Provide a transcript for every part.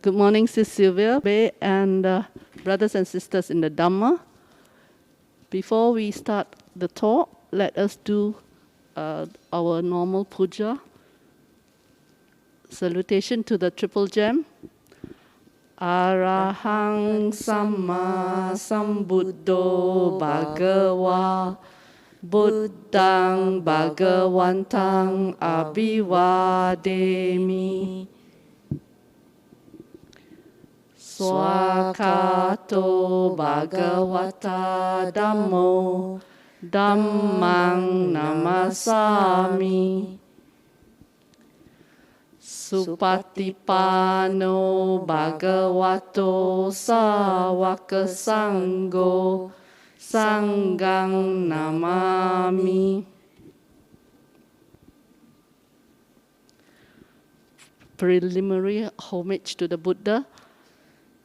Good morning, Sis Sylvia and brothers and sisters in the Dhamma. Before we start the talk, let us do our normal puja. Salutation to the Triple Gem. Arahang Samma Sambuddho Bhagava Buddhang Bhagavantang Abhivademi Swakato Bhagavata Dhammo Dhammang Namasami Supatipano Bhagavato Sāvaka Sangho Sanghang Namami. Preliminary homage to the Buddha.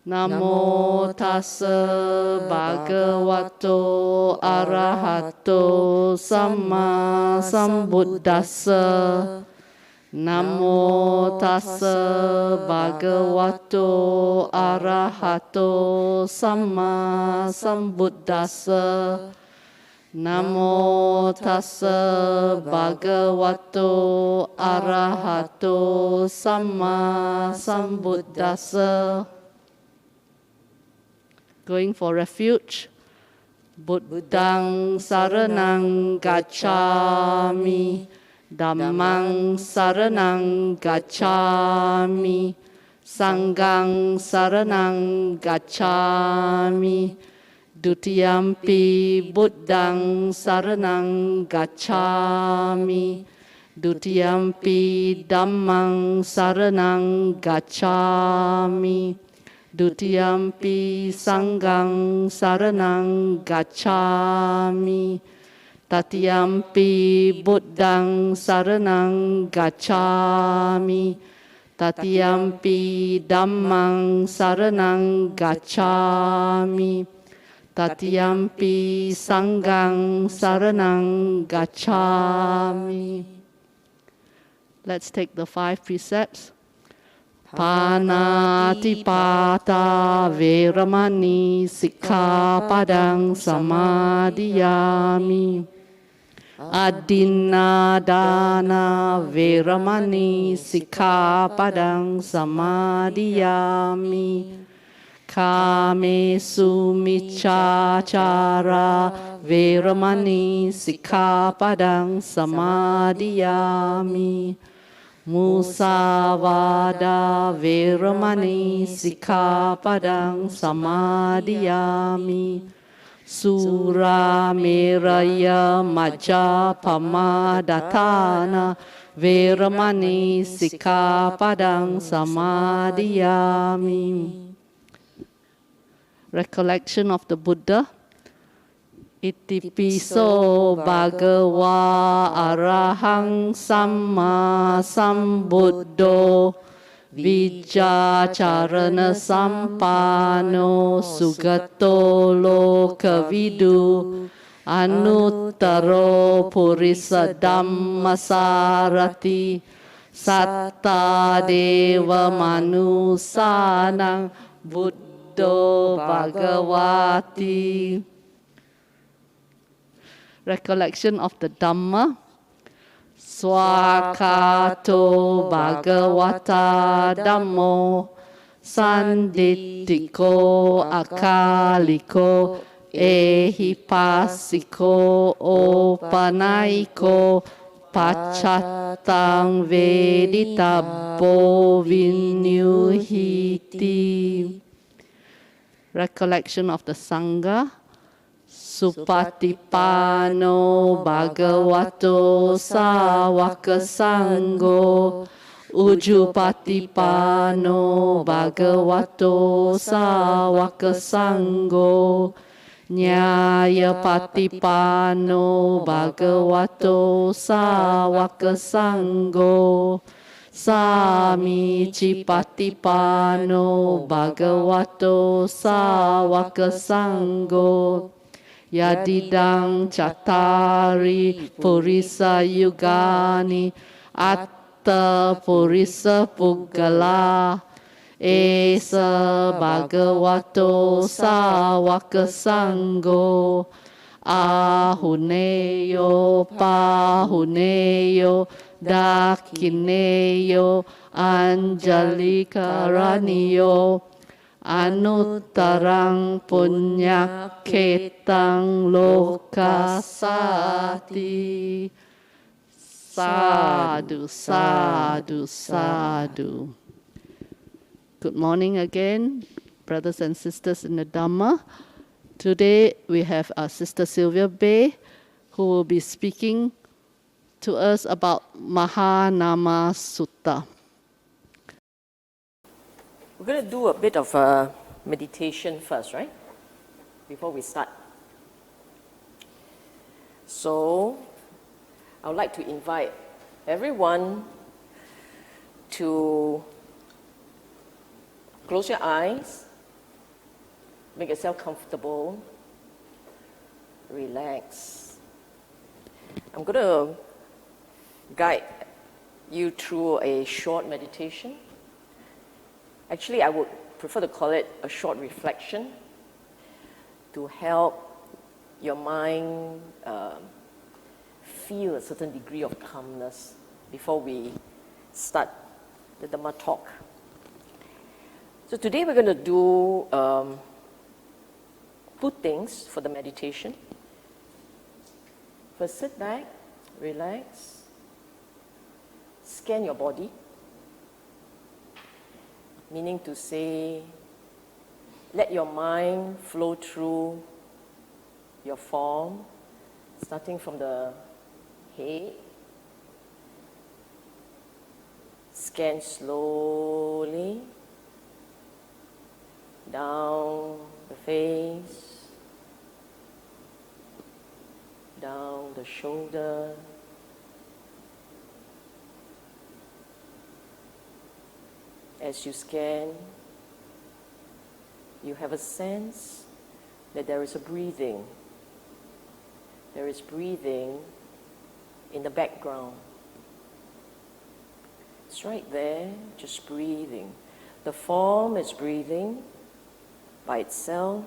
Namo tassa bhagavato arahato samma sambuddhassa. Namo tassa bhagavato arahato samma sambuddhassa. Namo tassa bhagavato arahato samma sambuddhassa. Going for refuge. Buddhang saranang gacchami. Dhammang saranang gacchami. Sanghang saranang gacchami. Dutiyampi buddhang saranang gacchami. Dutiyampi dhammang saranang gacchami. Dutiyampi sanghang saranang gacchami. Tatiyampi buddhang saranang gacchami. Tatiyampi dhammang saranang gacchami. Tatiyampi sanghang saranang gacchami. Let's take the 5 precepts. Pānātipātā veramani sikkhapadang samadhiyami. Adinādāna veramani sikkhapadang samadhiyami. Kāmesu micchāchārā veramani sikkhapadang samadhiyami. Musāvādā veramani sikkhapadang samadhiyami. Sūrāmeraya majjapamādātāna veramani sikkhapadang samadhiyami. Recollection of the Buddha. Itipiso bhagavā arahang samma sambuddho vijjācarana sampāno sugato lokavidu anuttaro purisa dhammasārati sattā deva manusānang buddho bhagavati. Recollection of the Dhamma. Swakato bhagavata dhammo sandittiko akaliko ehipassiko opanaiko pacchattāng veditabbo vinyuhiti. Recollection of the Sangha. Supatipano bhagavato sāvaka sangho ujupatipano bhagavato sāvaka sangho nyāyapatipano bhagavato sāvaka sangho Samicipatipano bhagavato sāvaka sangho Yadidang Chattari Purisa Yugani Atta Purisa Puggala Esa Bhagavato Sāvaka Sangho Ahuneyo Pahuneyo Dakineyo Anjalikaraniyo Anuttarang Punyaketang Lokasati. Sadhu, sadhu, sadhu. Good morning again, brothers and sisters in the Dhamma. Today we have our Sister Sylvia Bay, who will be speaking to us about Mahānāma Sutta. We're going to do a bit of meditation first, right? Before we start. So, I would like to invite everyone to close your eyes, make yourself comfortable, relax. I'm going to guide you through a short meditation. Actually, I would prefer to call it a short reflection to help your mind feel a certain degree of calmness before we start the Dhamma talk. So today we're going to do two things for the meditation. First, sit back, relax, scan your body, meaning to say, let your mind flow through your form, starting from the head. Scan slowly down the face, down the shoulder, as you scan, you have a sense that there is a breathing. There is breathing in the background. It's right there, just breathing. The form is breathing by itself.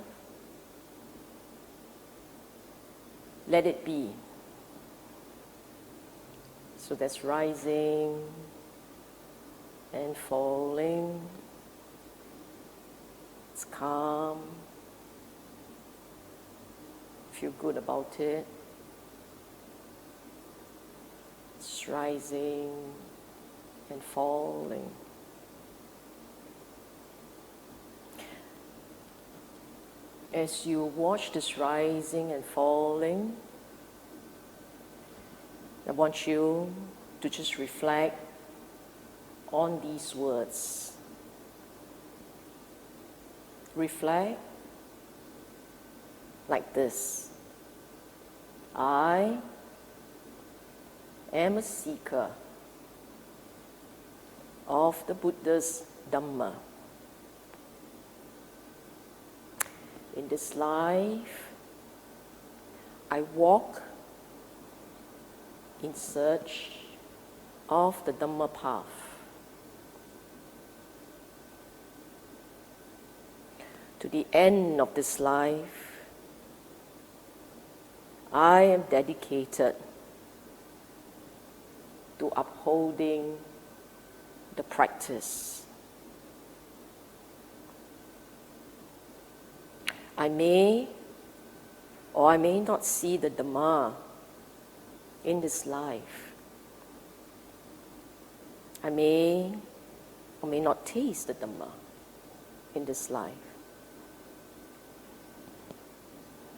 Let it be. So that's rising and falling. It's calm. Feel good about it. It's rising and falling. As you watch this rising and falling, I want you to just reflect on these words. Reflect like this. I am a seeker of the Buddha's Dhamma. In this life, I walk in search of the Dhamma path. To the end of this life, I am dedicated to upholding the practice. I may or I may not see the Dhamma in this life. I may or may not taste the Dhamma in this life.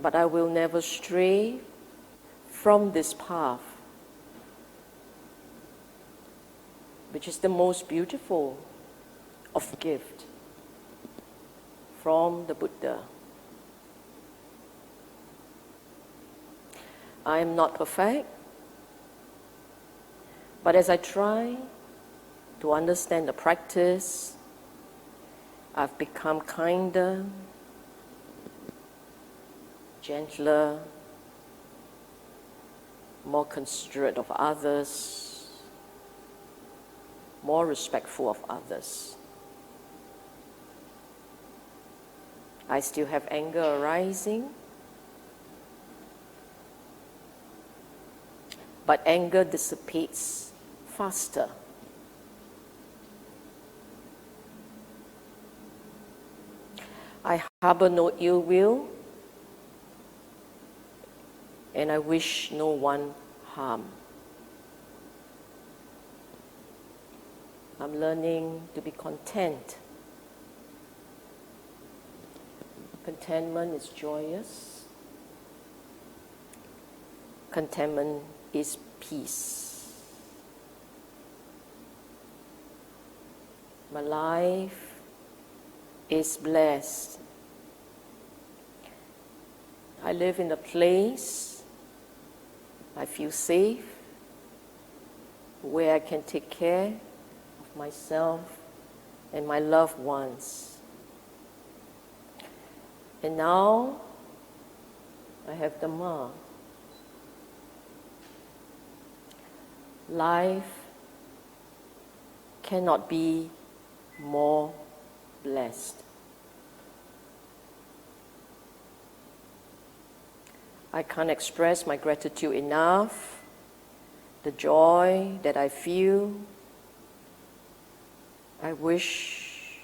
But I will never stray from this path, which is the most beautiful of gift from the Buddha. I am not perfect, but as I try to understand the practice, I've become kinder, gentler, more considerate of others, more respectful of others. I still have anger arising, but anger dissipates faster. I harbor no ill will, and I wish no one harm. I'm learning to be content. Contentment is joyous. Contentment is peace. My life is blessed. I live in a place I feel safe, where I can take care of myself and my loved ones. And now I have Dhamma. Life cannot be more blessed. I can't express my gratitude enough, the joy that I feel. I wish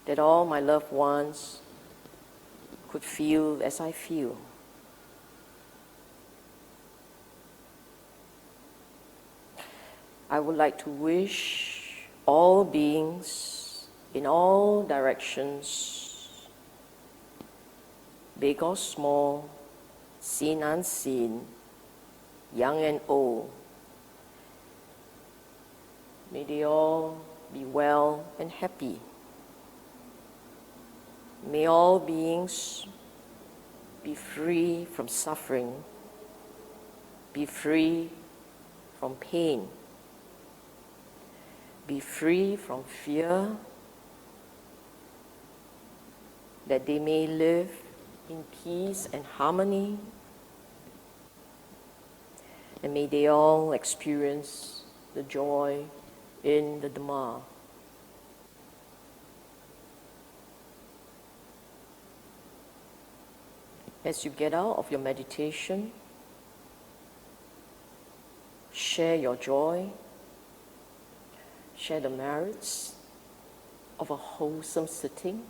that all my loved ones could feel as I feel. I would like to wish all beings in all directions, big or small, seen, unseen, young and old, may they all be well and happy. May all beings be free from suffering, be free from pain, be free from fear, that they may live in peace and harmony, and may they all experience the joy in the Dhamma. As you get out of your meditation, share your joy, share the merits of a wholesome sitting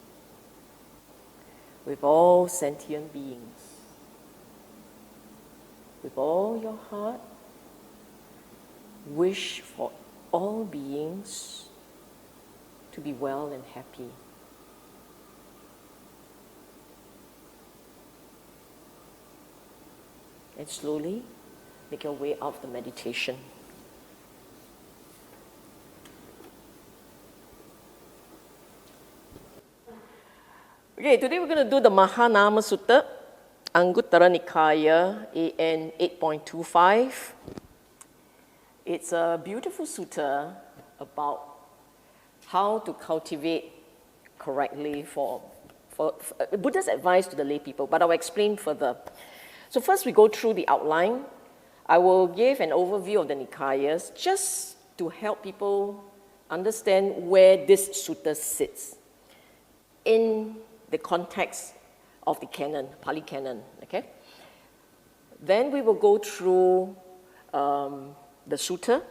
with all sentient beings. With all your heart, wish for all beings to be well and happy. And slowly make your way out of the meditation. Okay, today we're going to do the Mahānāma Sutta, Anguttara Nikaya, AN 8.25. It's a beautiful sutta about how to cultivate correctly for Buddha's advice to the lay people, but I'll explain further. So first we go through the outline. I will give an overview of the Nikayas just to help people understand where this sutta sits in the context of the canon, Pali canon, okay? Then we will go through the sutta,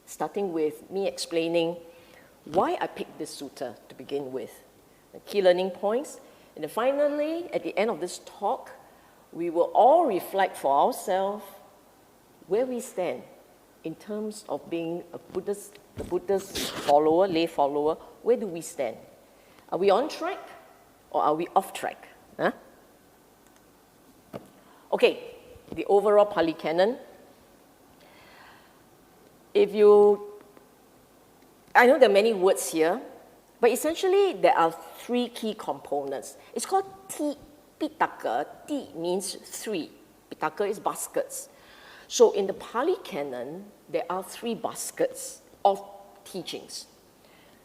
starting with me explaining why I picked this sutta to begin with, the key learning points. And then finally, at the end of this talk, we will all reflect for ourselves where we stand in terms of being a Buddhist, the Buddhist follower, lay follower. Where do we stand? Are we on track or are we off track? Huh? Okay, the overall Pali Canon. I know there are many words here, but essentially there are three key components. It's called Pitaka. Ti means three. Pitaka is baskets. So in the Pali Canon, there are three baskets of teachings.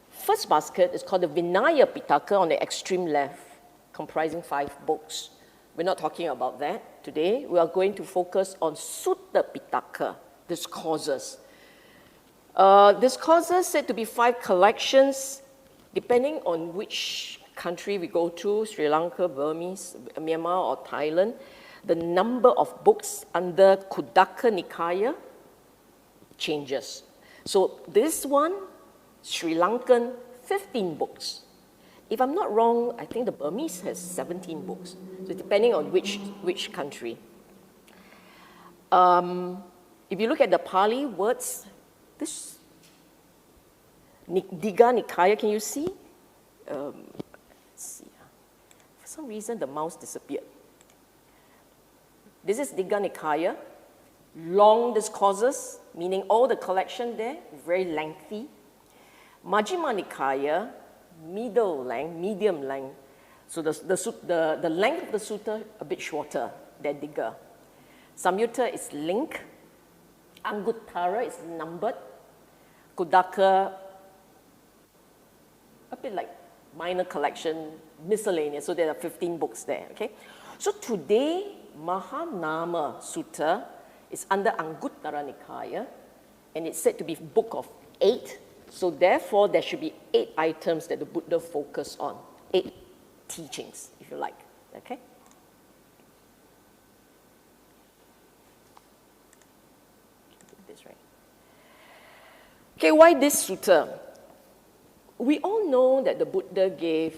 First basket is called the Vinaya Pitaka on the extreme left, comprising 5 books. We're not talking about that today. We are going to focus on Sutta Pitaka, discourses. Discourses said to be 5 collections, depending on which country we go to, Sri Lanka, Burmese, Myanmar or Thailand, the number of books under Khuddaka Nikaya changes. So this one, Sri Lankan, 15 books. If I'm not wrong, I think the Burmese has 17 books. So depending on which country. If you look at the Pali words, this Digha Nikaya, can you see? Let's see. For some reason, the mouse disappeared. This is Digha Nikaya, long discourses, meaning all the collection there, very lengthy. Majjhima Nikaya, middle length, medium length. So the length of the sutta a bit shorter than Digha. Samyutta is link. Anguttara is numbered. Khuddaka, a bit like minor collection, miscellaneous. So there are 15 books there, okay? So today, Mahānāma Sutta is under Anguttara Nikaya, and it's said to be book of 8. So therefore, there should be 8 items that the Buddha focused on, 8 teachings, if you like, okay? This right. Okay, why this sutta? We all know that the Buddha gave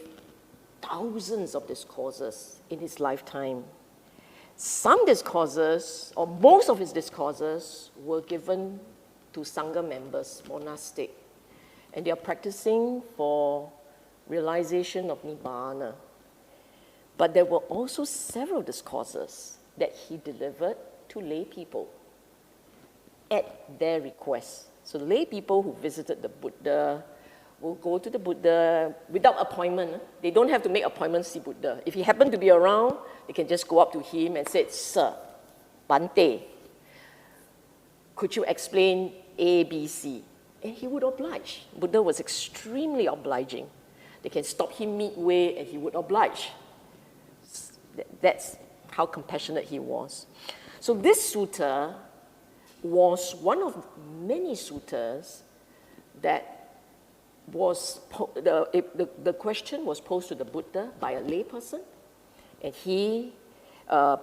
thousands of discourses in his lifetime. Some discourses, or most of his discourses, were given to Sangha members, monastic, and they are practicing for realization of Nibbana. But there were also several discourses that he delivered to lay people at their request. So lay people who visited the Buddha will go to the Buddha without appointment. They don't have to make appointments to see Buddha. If he happened to be around, they can just go up to him and say, "Sir, Bante, could you explain A, B, C?" And he would oblige. Buddha was extremely obliging. They can stop him midway and he would oblige. That's how compassionate he was. So this sutta was one of many suttas that was, the question was posed to the Buddha by a layperson, and he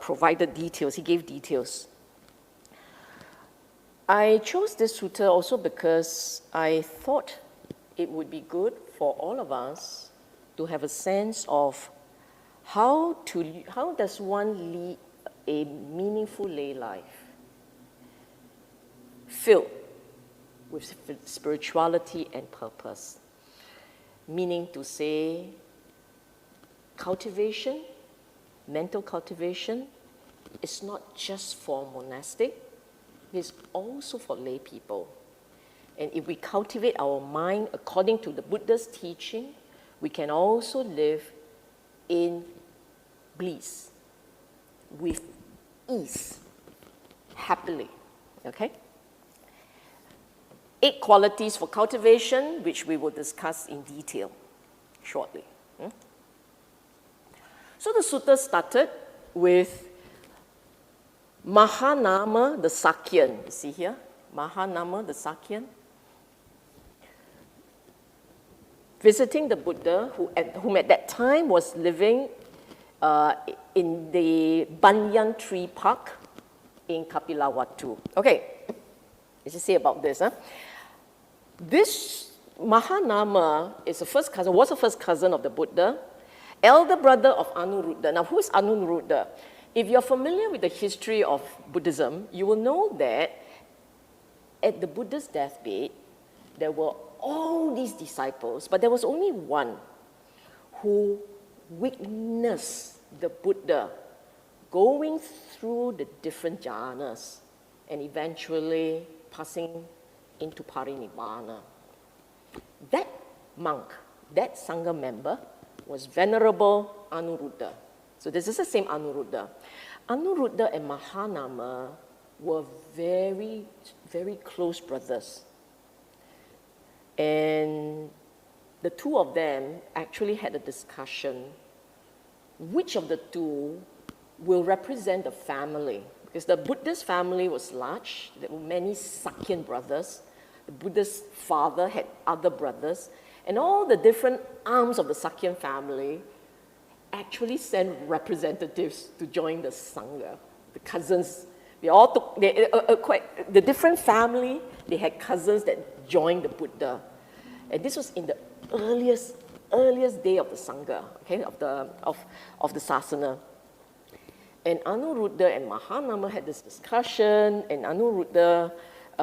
provided details, he gave details. I chose this sutta also because I thought it would be good for all of us to have a sense of how does one lead a meaningful lay life filled with spirituality and purpose. Meaning to say, cultivation, mental cultivation, is not just for monastic, it's also for lay people. And if we cultivate our mind according to the Buddha's teaching, we can also live in bliss, with ease, happily, okay? 8 qualities for cultivation, which we will discuss in detail shortly. So the sutta started with Mahānāma the Sakyan. You see here? Mahānāma the Sakyan. Visiting the Buddha, whom at that time was living in the Banyan Tree Park in Kapilavatthu. Okay, let's just say about this. This Mahānāma is was a first cousin of the Buddha, elder brother of Anuruddha. Now, who is Anuruddha? If you're familiar with the history of Buddhism, you will know that at the Buddha's deathbed, there were all these disciples, but there was only one who witnessed the Buddha going through the different jhanas and eventually passing into parinibbana. That monk, that Sangha member, was Venerable Anuruddha. So this is the same Anuruddha. Anuruddha and Mahānāma were very, very close brothers. And the two of them actually had a discussion which of the two will represent the family. Because the Buddha's family was large, there were many Sakyan brothers. The Buddha's father had other brothers, And all the different arms of the Sakyan family actually sent representatives to join the Sangha. The cousins, they all took, the different family, they had cousins that joined the Buddha. And this was in the earliest day of the Sangha, okay, of the Sasana. And Anuruddha and Mahānāma had this discussion, and Anuruddha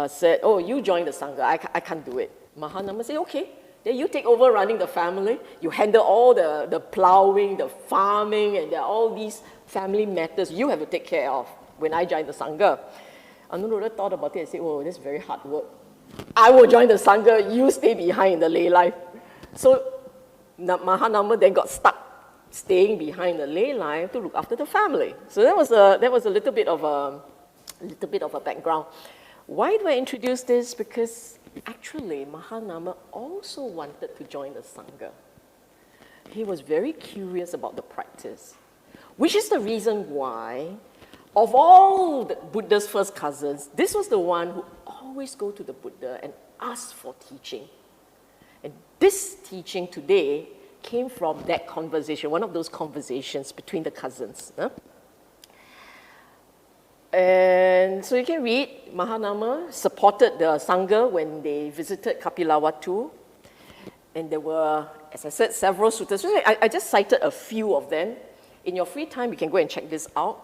said, oh, you join the Sangha, I can't do it. Mahānāma said, okay, then you take over running the family, you handle all the plowing, the farming, and there are all these family matters you have to take care of when I join the Sangha. Anuruddha thought about it and said, oh, that's very hard work. I will join the Sangha, you stay behind in the lay life. So Mahānāma then got stuck staying behind the lay life to look after the family. So that was a little bit of a background. Why do I introduce this? Because actually Mahānāma also wanted to join the Sangha. He was very curious about the practice, which is the reason why, of all the Buddha's first cousins, this was the one who always go to the Buddha and ask for teaching. And this teaching today came from that conversation, one of those conversations between the cousins. Huh? And so you can read, Mahānāma supported the Sangha when they visited Kapilawatu. And there were, as I said, several suttas. I just cited a few of them. In your free time, you can go and check this out.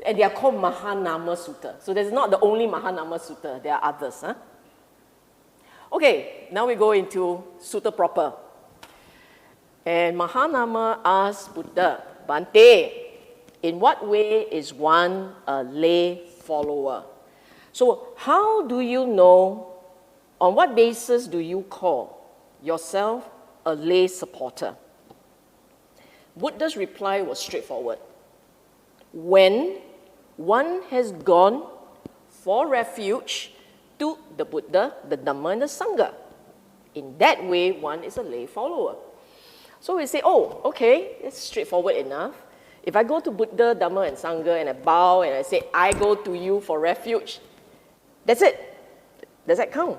And they are called Mahānāma Sutta. So there's not the only Mahānāma Sutta, there are others. Huh? Okay, now we go into Sutta proper. And Mahānāma asked Buddha, Bhante, in what way is one a lay follower? So how do you know, on what basis do you call yourself a lay supporter? Buddha's reply was straightforward. When one has gone for refuge to the Buddha, the Dhamma, and the Sangha. In that way, one is a lay follower. So we say, oh, okay, it's straightforward enough. If I go to Buddha, Dhamma, and Sangha, and I bow, and I say, I go to you for refuge, that's it. Does that count?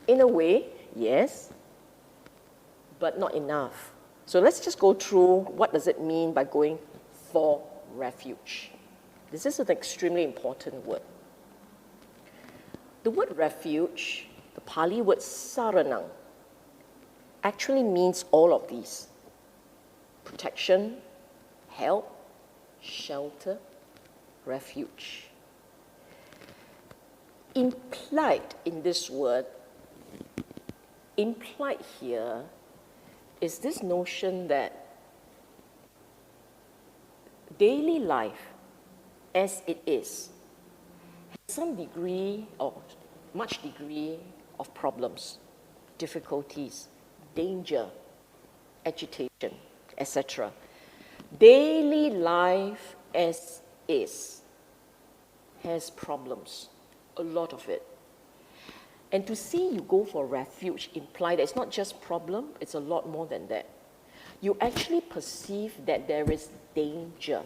In a way, yes, but not enough. So let's just go through what does it mean by going for refuge. This is an extremely important word. The word refuge, the Pali word saranang, actually means all of these. Protection, help, shelter, refuge. Implied in this word, implied here, is this notion that daily life as it is has some degree or much degree of problems, difficulties, danger, agitation, etc. Daily life as is has problems, a lot of it. And to see you go for refuge implies that it's not just problem, it's a lot more than that. You actually perceive that there is danger.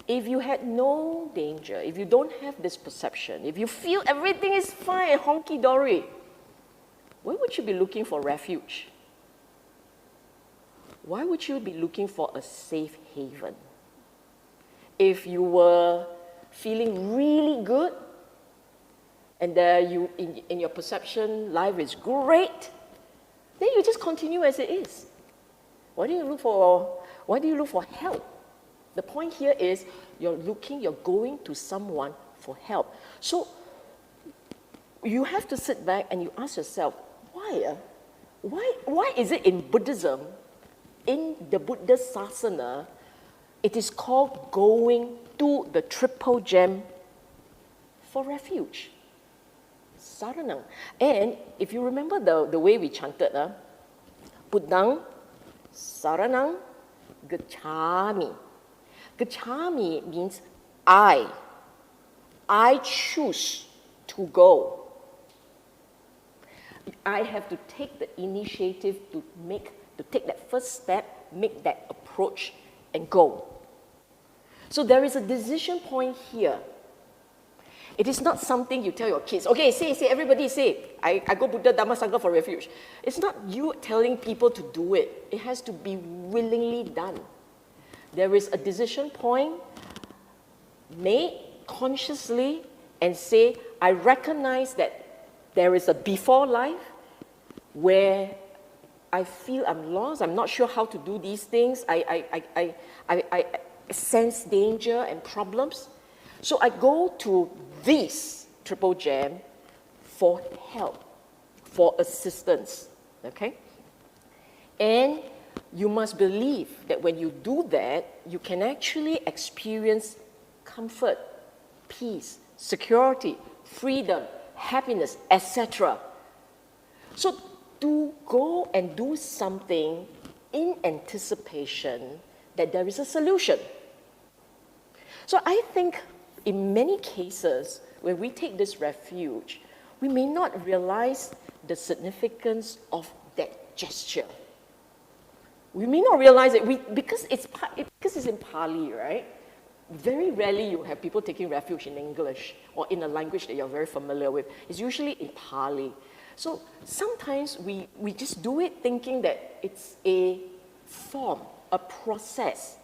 If you had no danger, if you don't have this perception, if you feel everything is fine, honky-dory, why would you be looking for refuge? Why would you be looking for a safe haven? If you were feeling really good, and you, in your perception, life is great, then you just continue as it is. Why do you look for help? The point here is you're going to someone for help. So you have to sit back and you ask yourself, why is it in Buddhism, in the Buddha Sasana, it is called going to the triple gem for refuge? Saranang. And if you remember the way we chanted, Buddhang, Saranang, Gacchami. Gacchami means I choose to go. I have to take the initiative to take that first step, make that approach, and go. So there is a decision point here. It is not something you tell your kids, okay, say, everybody say, I go Buddha, Dhamma, Sangha for refuge. It's not you telling people to do it. It has to be willingly done. There is a decision point made consciously and say, I recognize that there is a before life where I feel I'm lost, I'm not sure how to do these things, I sense danger and problems. So I go to this Triple Gem for help, for assistance, okay? And you must believe that when you do that, you can actually experience comfort, peace, security, freedom, happiness, etc. So to go and do something in anticipation that there is a solution. So I think in many cases, when we take this refuge, we may not realize the significance of that gesture. We may not realize it because it's in Pali, right? Very rarely you have people taking refuge in English or in a language that you're very familiar with. It's usually in Pali. So sometimes we just do it thinking that it's a form, a process,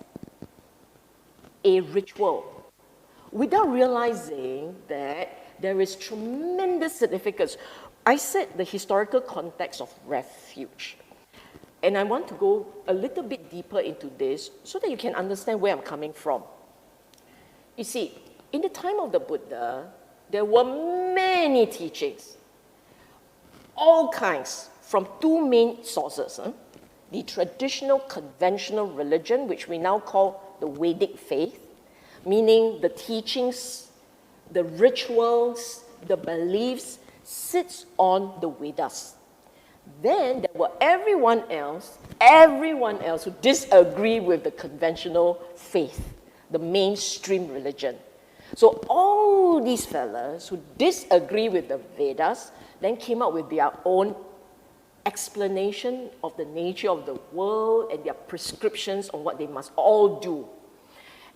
a ritual, without realizing that there is tremendous significance. I said the historical context of refuge. And I want to go a little bit deeper into this so that you can understand where I'm coming from. You see, in the time of the Buddha, there were many teachings, all kinds, from two main sources. The traditional conventional religion, which we now call the Vedic faith, meaning the teachings, the rituals, the beliefs sits on the Vedas. Then there were everyone else who disagree with the conventional faith, the mainstream religion. So all these fellas who disagree with the Vedas then came up with their own explanation of the nature of the world and their prescriptions on what they must all do.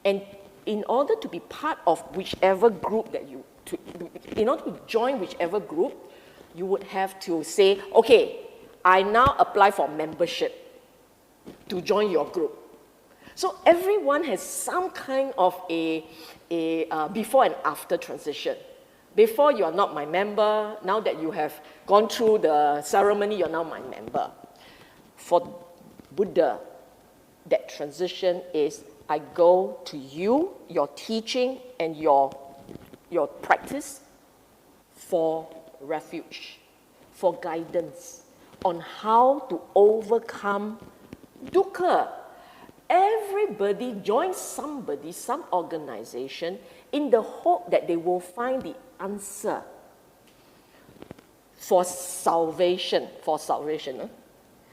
And in order to be part of whichever group in order to join whichever group, you would have to say, okay, I now apply for membership to join your group. So everyone has some kind of a before and after transition. Before, you are not my member. Now that you have gone through the ceremony, you're now my member. For Buddha, that transition is, I go to you, your teaching and your practice for refuge, for guidance on how to overcome dukkha. Everybody joins somebody, some organization, in the hope that they will find the answer for salvation.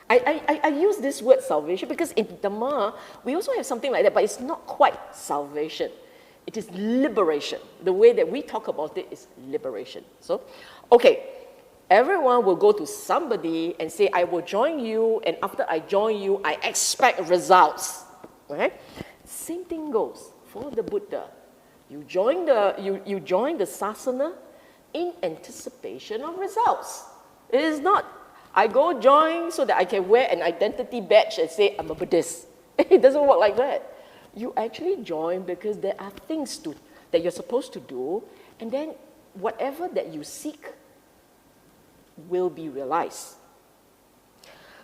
I use this word salvation because in Dhamma, we also have something like that, but it's not quite salvation. It is liberation. The way that we talk about it is liberation. So, okay, everyone will go to somebody and say, I will join you, and after I join you, I expect results. Right? Same thing goes for the Buddha. You join the sasana in anticipation of results. It is not, I go join so that I can wear an identity badge and say, I'm a Buddhist. It doesn't work like that. You actually join because there are things that you're supposed to do, and then whatever that you seek will be realized.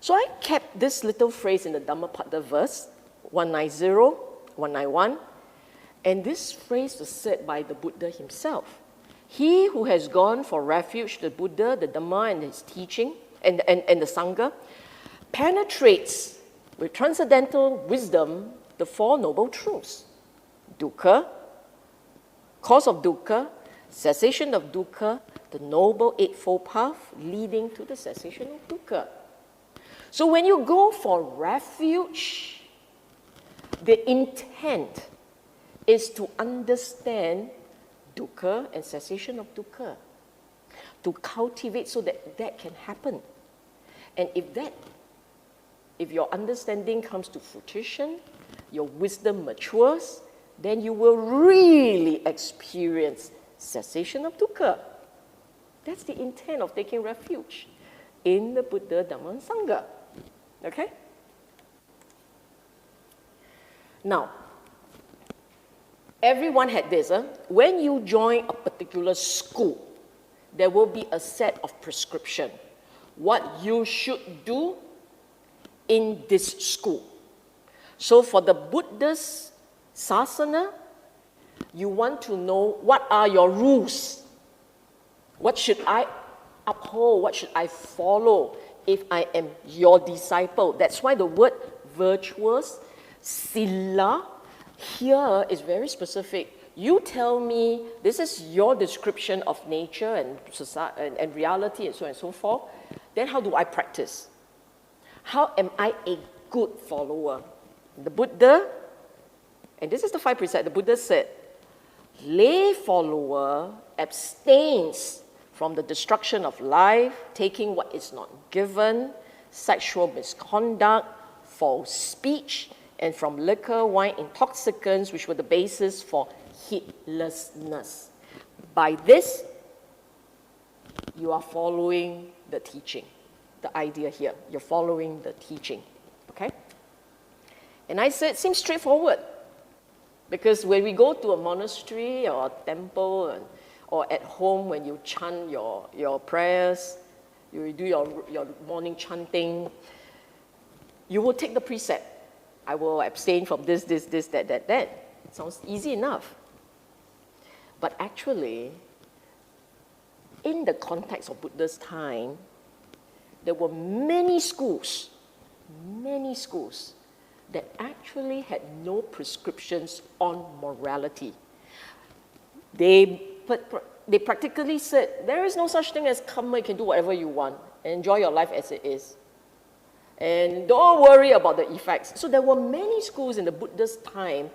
So I kept this little phrase in the Dhammapada verse, 190, 191, and this phrase was said by the Buddha himself. He who has gone for refuge, the Buddha, the Dhamma and his teaching, and the Sangha, penetrates with transcendental wisdom the Four Noble Truths. Dukkha, cause of dukkha, cessation of dukkha, the Noble Eightfold Path leading to the cessation of dukkha. So when you go for refuge, the intent is to understand dukkha and cessation of dukkha, to cultivate so that that can happen. And if your understanding comes to fruition, your wisdom matures, then you will really experience cessation of dukkha. That's the intent of taking refuge in the Buddha, Dhamma and Sangha. Okay? Now, everyone had this. When you join a particular school, there will be a set of prescription. What you should do in this school. So for the Buddhist sasana, you want to know what are your rules. What should I uphold? What should I follow if I am your disciple? That's why the word virtuous, sila, here is very specific. You tell me this is your description of nature and society and reality and so on and so forth. Then how do I practice? How am I a good follower? The Buddha, and this is the 5 precepts, the Buddha said, lay follower abstains from the destruction of life, taking what is not given, sexual misconduct, false speech, and from liquor, wine, intoxicants, which were the basis for heedlessness. By this, you are following the teaching. The idea here, you're following the teaching, okay? And I said, it seems straightforward, because when we go to a monastery or a temple, or at home when you chant your prayers, you do your morning chanting, you will take the precept. I will abstain from this, that. It sounds easy enough. But actually, in the context of Buddha's time, there were many schools that actually had no prescriptions on morality. They practically said, there is no such thing as karma, you can do whatever you want, and enjoy your life as it is. And don't worry about the effects. So there were many schools in the Buddha's time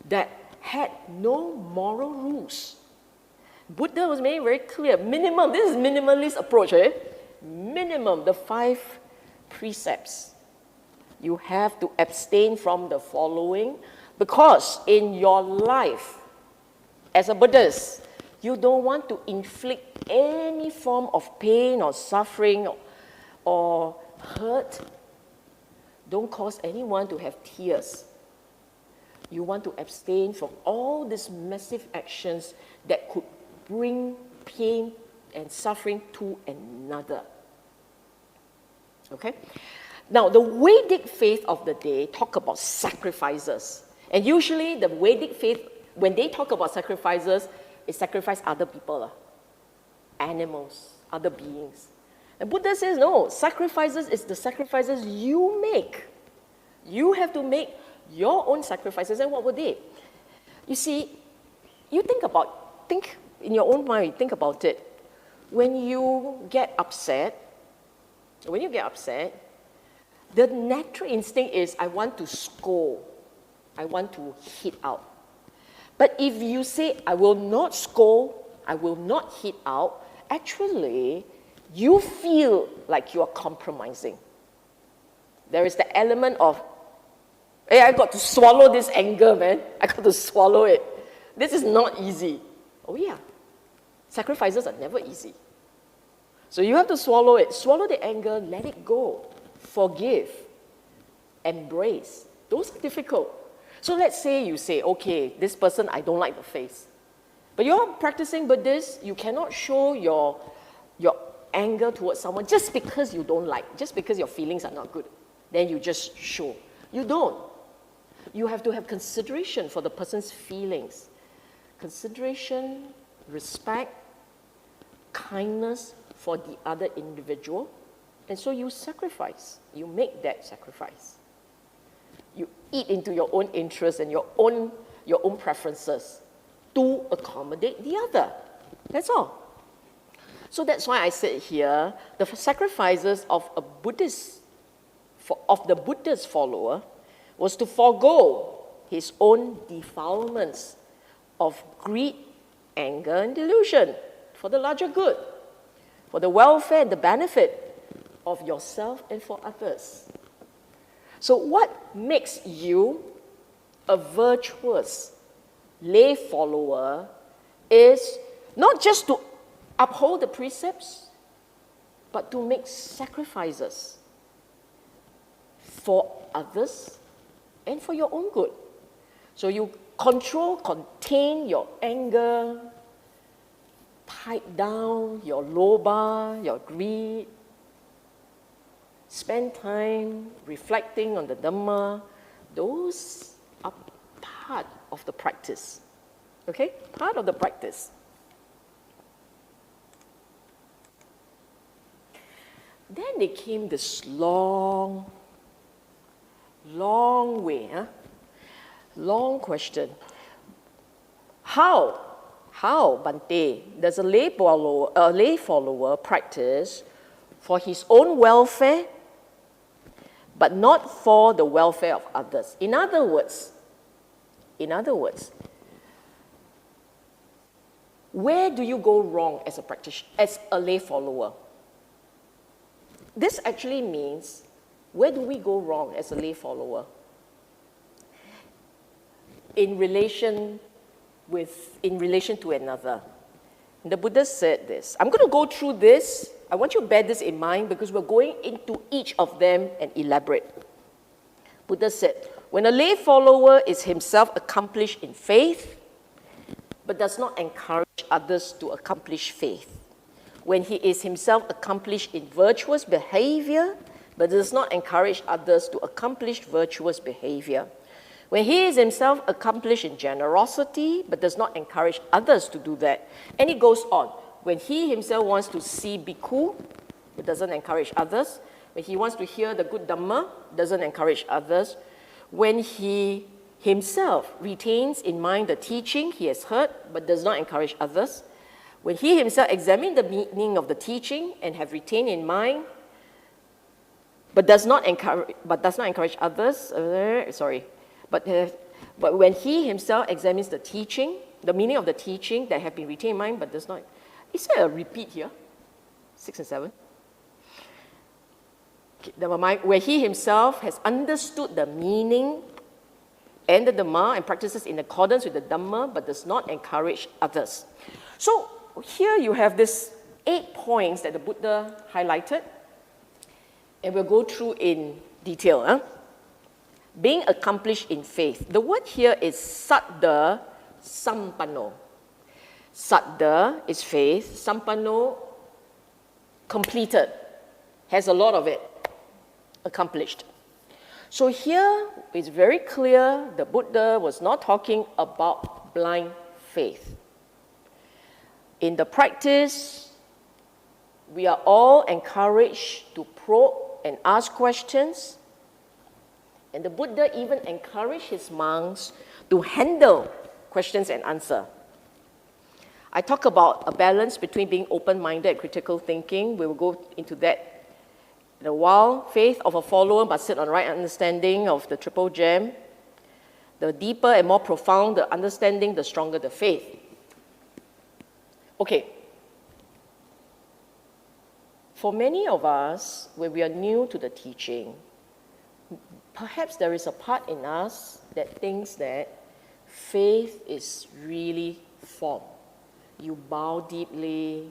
that had no moral rules. Buddha was making very clear, minimum, this is minimalist approach, minimum, the 5 precepts. You have to abstain from the following, because in your life, as a Buddhist, you don't want to inflict any form of pain or suffering or hurt. Don't cause anyone to have tears. You want to abstain from all these massive actions that could bring pain and suffering to another. Okay? Now, the Vedic faith of the day talk about sacrifices. And usually the Vedic faith, when they talk about sacrifices, it sacrifice other people, animals, other beings. And Buddha says, no, sacrifices is the sacrifices you make. You have to make your own sacrifices. And what were they? You see, you think in your own mind, think about it. When you get upset, the natural instinct is, I want to scold. I want to hit out. But if you say, I will not scold, I will not hit out, actually, you feel like you are compromising. There is the element of, hey, I got to swallow this anger, man. I got to swallow it. This is not easy. Oh yeah, sacrifices are never easy. So you have to swallow it. Swallow the anger, let it go. Forgive, embrace. Those are difficult. So let's say you say, okay, this person, I don't like the face. But you're practicing Buddhist, you cannot show your anger towards someone just because you don't like, just because your feelings are not good. Then you just show. You don't. You have to have consideration for the person's feelings. Consideration, respect, kindness for the other individual. And so you sacrifice. You make that sacrifice. You eat into your own interests and your own preferences to accommodate the other. That's all. So that's why I said here, the sacrifices of the Buddha's follower was to forego his own defilements of greed, anger, and delusion for the larger good, for the welfare and the benefit of yourself and for others. So what makes you a virtuous lay follower is not just to uphold the precepts, but to make sacrifices for others and for your own good. So you contain your anger, pipe down your lobha, your greed, spend time reflecting on the Dhamma. Those are part of the practice. Okay? Part of the practice. Then they came this long way, long question. How, Bhante, does a lay follower practice for his own welfare, but not for the welfare of others? In other words, where do you go wrong as a practitioner, as a lay follower? This actually means, where do we go wrong as a lay follower? In relation to another. The Buddha said this. I'm going to go through this. I want you to bear this in mind because we're going into each of them and elaborate. Buddha said, when a lay follower is himself accomplished in faith, but does not encourage others to accomplish faith, when he is himself accomplished in virtuous behavior, but does not encourage others to accomplish virtuous behavior, when he is himself accomplished in generosity, but does not encourage others to do that. And it goes on. When he himself wants to see bhikkhu, but doesn't encourage others. When he wants to hear the good Dhamma, doesn't encourage others. When he himself retains in mind the teaching he has heard, but does not encourage others. When he himself examines the meaning of the teaching and have retained in mind, but does not encourage others, But when he himself examines the teaching, the meaning of the teaching that have been retained in mind, but does not, is there a repeat here? 6 and 7. Okay, where he himself has understood the meaning and the Dhamma and practices in accordance with the Dhamma, but does not encourage others. So here you have these 8 points that the Buddha highlighted, and we'll go through in detail. Being accomplished in faith. The word here is saddha sampanno. Saddha is faith. Sampanno, completed. Has a lot of it. Accomplished. So here it's very clear the Buddha was not talking about blind faith. In the practice, we are all encouraged to probe and ask questions. And the Buddha even encouraged his monks to handle questions and answer. I talk about a balance between being open-minded and critical thinking. We will go into that in a while. Faith of a follower must sit on right understanding of the triple gem. The deeper and more profound the understanding, the stronger the faith. Okay. For many of us, when we are new to the teaching, perhaps there is a part in us that thinks that faith is really form. You bow deeply,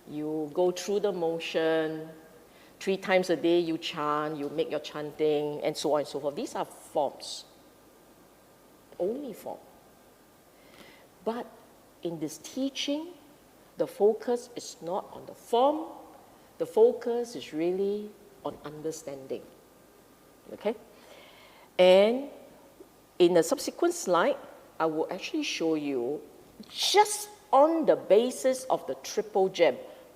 you go through the motion, 3 times a day you chant, you make your chanting, and so on and so forth. These are forms, only form. But in this teaching, the focus is not on the form, the focus is really on understanding. Okay? And in the subsequent slide, I will actually show you, just on the basis of the triple gem,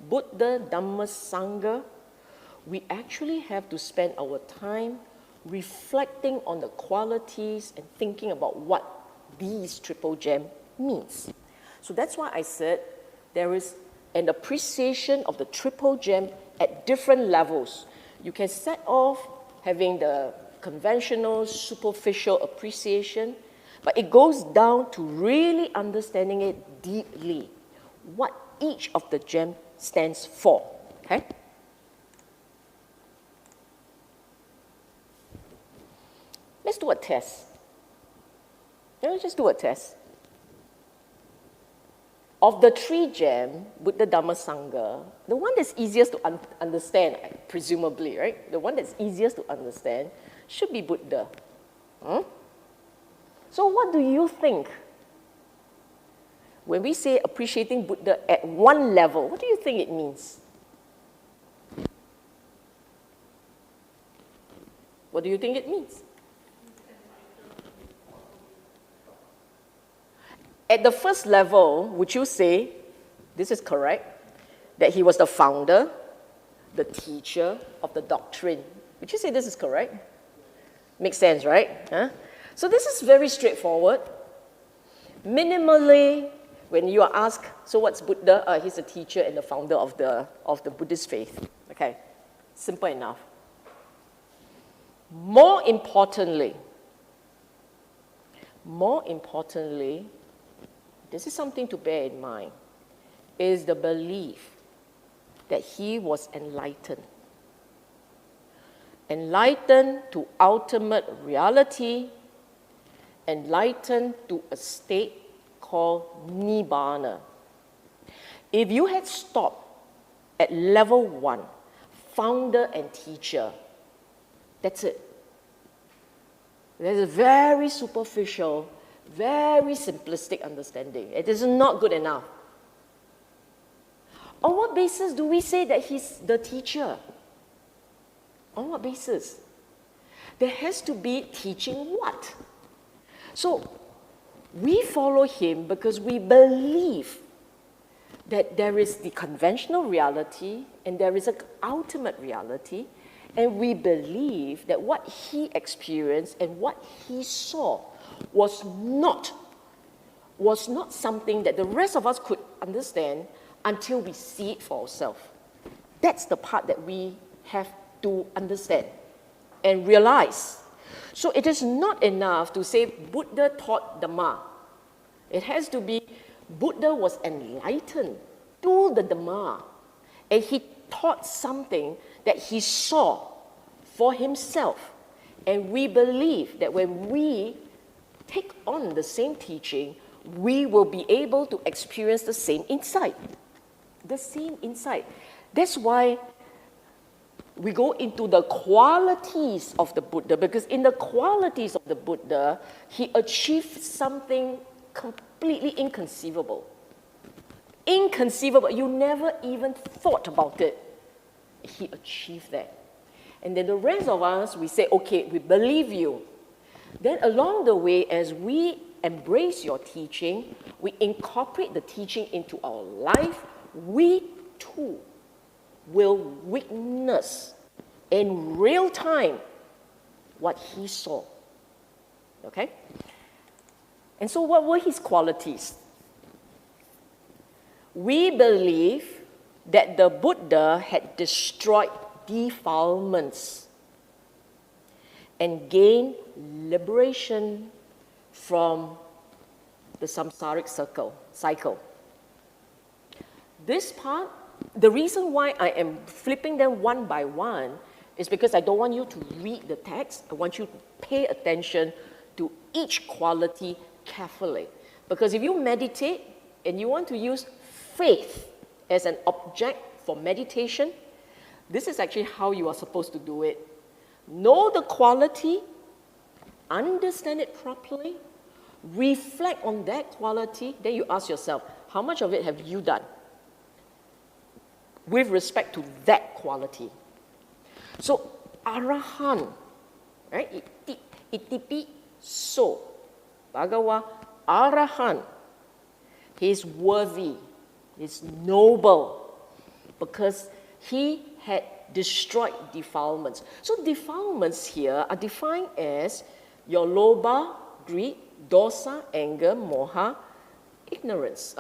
Buddha, Dhamma, Sangha, we actually have to spend our time reflecting on the qualities and thinking about what these triple gem means. So that's why I said there is an appreciation of the triple gem at different levels. You can set off having the conventional, superficial appreciation, but it goes down to really understanding it deeply, what each of the gem stands for, okay? Let's do a test. Let's just do a test. of the three gem, Buddha, Dhamma, Sangha, the one that's easiest to understand, presumably, right? The one that's easiest to understand should be Buddha. So what do you think? When we say appreciating Buddha at one level, what do you think it means? What do you think it means? At the first level, would you say, this is correct, that he was the founder, the teacher of the doctrine? Would you say this is correct? Makes sense, right? Huh? So this is very straightforward. Minimally, when you are asked, so what's Buddha? He's a teacher and the founder of the Buddhist faith. Okay, simple enough. More importantly, this is something to bear in mind, is the belief that he was enlightened. Enlightened to ultimate reality, enlightened to a state called Nibbana. If you had stopped at level 1, founder and teacher, that's it. There's a very superficial, very simplistic understanding. It is not good enough. On what basis do we say that he's the teacher? On what basis? There has to be teaching what? So, we follow him because we believe that there is the conventional reality and there is an ultimate reality, and we believe that what he experienced and what he saw was not something that the rest of us could understand until we see it for ourselves. That's the part that we have to understand and realize. So it is not enough to say Buddha taught Dhamma. It has to be Buddha was enlightened to the Dhamma, and he taught something that he saw for himself. And we believe that when we take on the same teaching, we will be able to experience the same insight. The same insight. That's why we go into the qualities of the Buddha, because in the qualities of the Buddha, he achieved something completely inconceivable. Inconceivable. You never even thought about it. He achieved that. And then the rest of us, we say, okay, we believe you. Then along the way, as we embrace your teaching, we incorporate the teaching into our life, we too will witness in real time what he saw. Okay? And so what were his qualities? We believe that the Buddha had destroyed defilements and gained liberation from the samsaric cycle. This part, the reason why I am flipping them one by one is because I don't want you to read the text. I want you to pay attention to each quality carefully. Because if you meditate and you want to use faith as an object for meditation, this is actually how you are supposed to do it. Know the quality, understand it properly, reflect on that quality, then you ask yourself, how much of it have you done with respect to that quality? So, Arahan, right? Itipi so. Bhagawa, Arahan. He's worthy, he's noble, because he had destroyed defilements. So defilements here are defined as your lobha, greed, dosa, anger, moha, ignorance,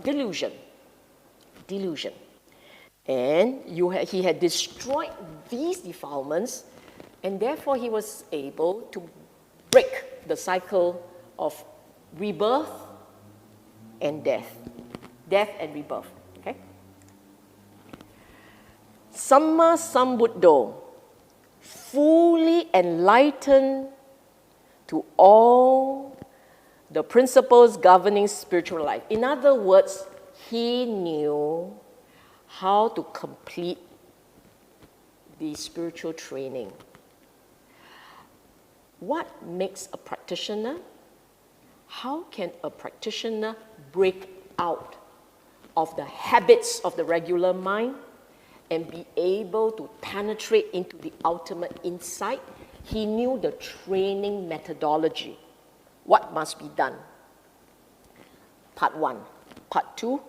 delusion. And he had destroyed these defilements, and therefore he was able to break the cycle of rebirth and death. Death and rebirth. Okay? Samma Sambuddho, fully enlightened to all the principles governing spiritual life. In other words, he knew how to complete the spiritual training. What makes a practitioner? How can a practitioner break out of the habits of the regular mind and be able to penetrate into the ultimate insight? He knew the training methodology. What must be done? Part 1. Part 2,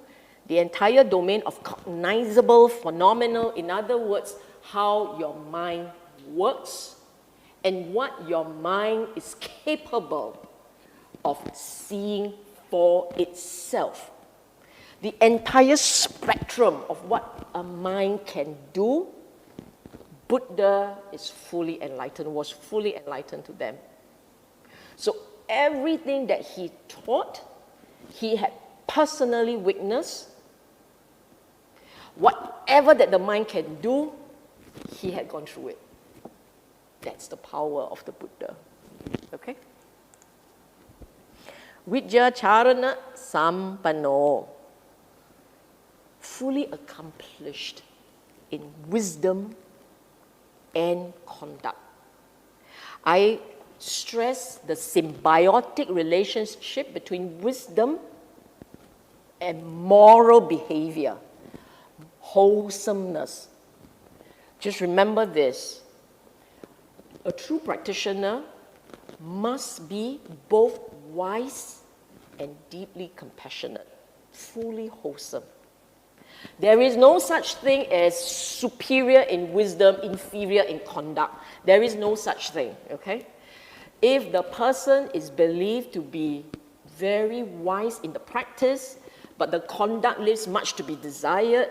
the entire domain of cognizable phenomenal, in other words, how your mind works and what your mind is capable of seeing for itself. The entire spectrum of what a mind can do, Buddha is fully enlightened, was fully enlightened to them. So everything that he taught, he had personally witnessed. Whatever that the mind can do, he had gone through it. That's the power of the Buddha. Okay? Vidya charana sampano, fully accomplished in wisdom and conduct. I stress the symbiotic relationship between wisdom and moral behavior, wholesomeness. Just remember this. A true practitioner must be both wise and deeply compassionate, fully wholesome. There is no such thing as superior in wisdom, inferior in conduct. There is no such thing, okay? If the person is believed to be very wise in the practice, but the conduct leaves much to be desired,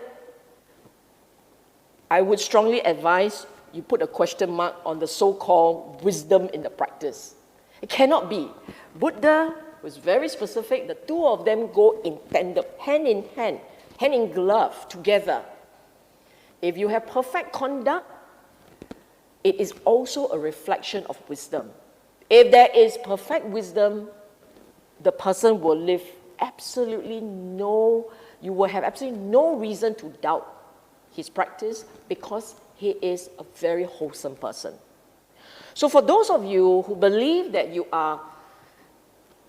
I would strongly advise you put a question mark on the so-called wisdom in the practice. It cannot be. Buddha was very specific. The two of them go in tandem, hand in glove, together. If you have perfect conduct, it is also a reflection of wisdom. If there is perfect wisdom, the person will live you will have absolutely no reason to doubt his practice because he is a very wholesome person. So for those of you who believe that you are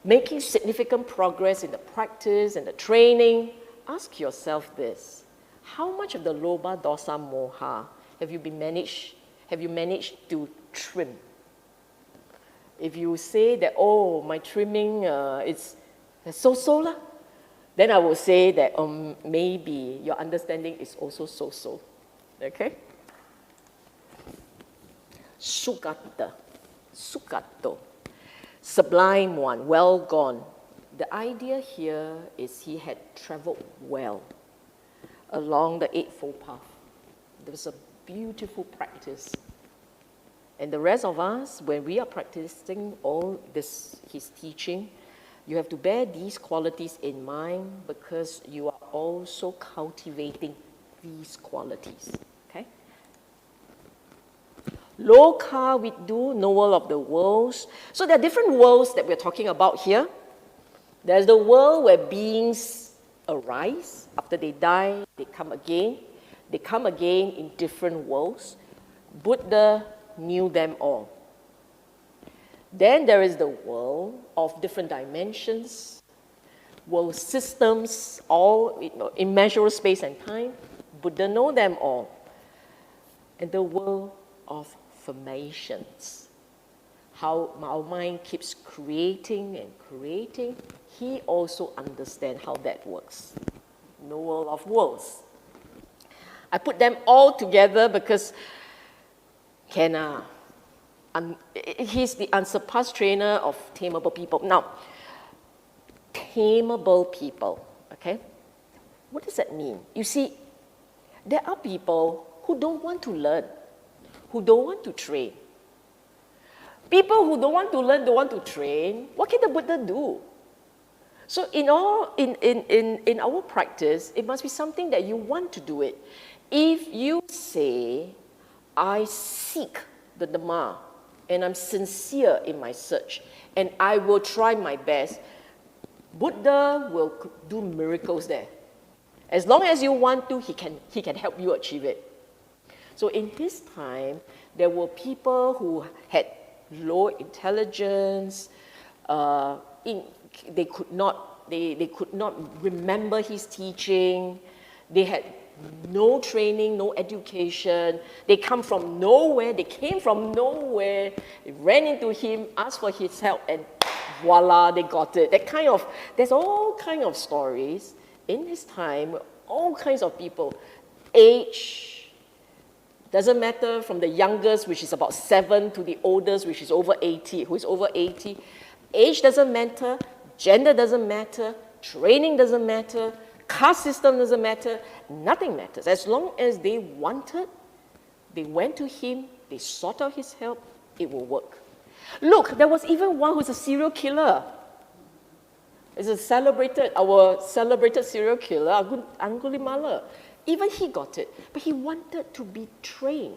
making significant progress in the practice and the training, ask yourself this: how much of the lobha, dosa, moha have you managed to trim? If you say that, oh, my trimming is so-so lah, then I will say that maybe your understanding is also so-so. Okay? Sugata, sugato, sublime one, well gone. The idea here is he had traveled well along the Eightfold Path. There was a beautiful practice. And the rest of us, when we are practicing all this, his teaching, you have to bear these qualities in mind because you are also cultivating these qualities. Okay? Loka viddu, knower of the worlds. So there are different worlds that we're talking about here. There's the world where beings arise. After they die, they come again. They come again in different worlds. Buddha knew them all. Then there is the world of different dimensions, world systems, all immeasurable space and time. Buddha know them all. And the world of formations, how our mind keeps creating and creating, he also understands how that works. No world of worlds. I put them all together because he's the unsurpassed trainer of tameable people. Now, tameable people, okay? What does that mean? You see, there are people who don't want to learn, who don't want to train. People who don't want to learn, don't want to train, what can the Buddha do? So in our practice, it must be something that you want to do it. If you say, I seek the Dhamma, and I'm sincere in my search, and I will try my best, Buddha will do miracles there. As long as you want to, he can help you achieve it. So in his time, there were people who had low intelligence, they could not remember his teaching, they had no training, no education, they came from nowhere, they ran into him, asked for his help, and voila, they got it. There's all kind of stories in his time, all kinds of people, age, doesn't matter, from the youngest, which is about 7, to the oldest, which is over 80, who is over 80. Age doesn't matter, gender doesn't matter, training doesn't matter, caste system doesn't matter, nothing matters. As long as they wanted, they went to him, they sought out his help, it will work. Look, there was even one who's a serial killer. It's our celebrated serial killer, Angulimala. Even he got it, but he wanted to be trained.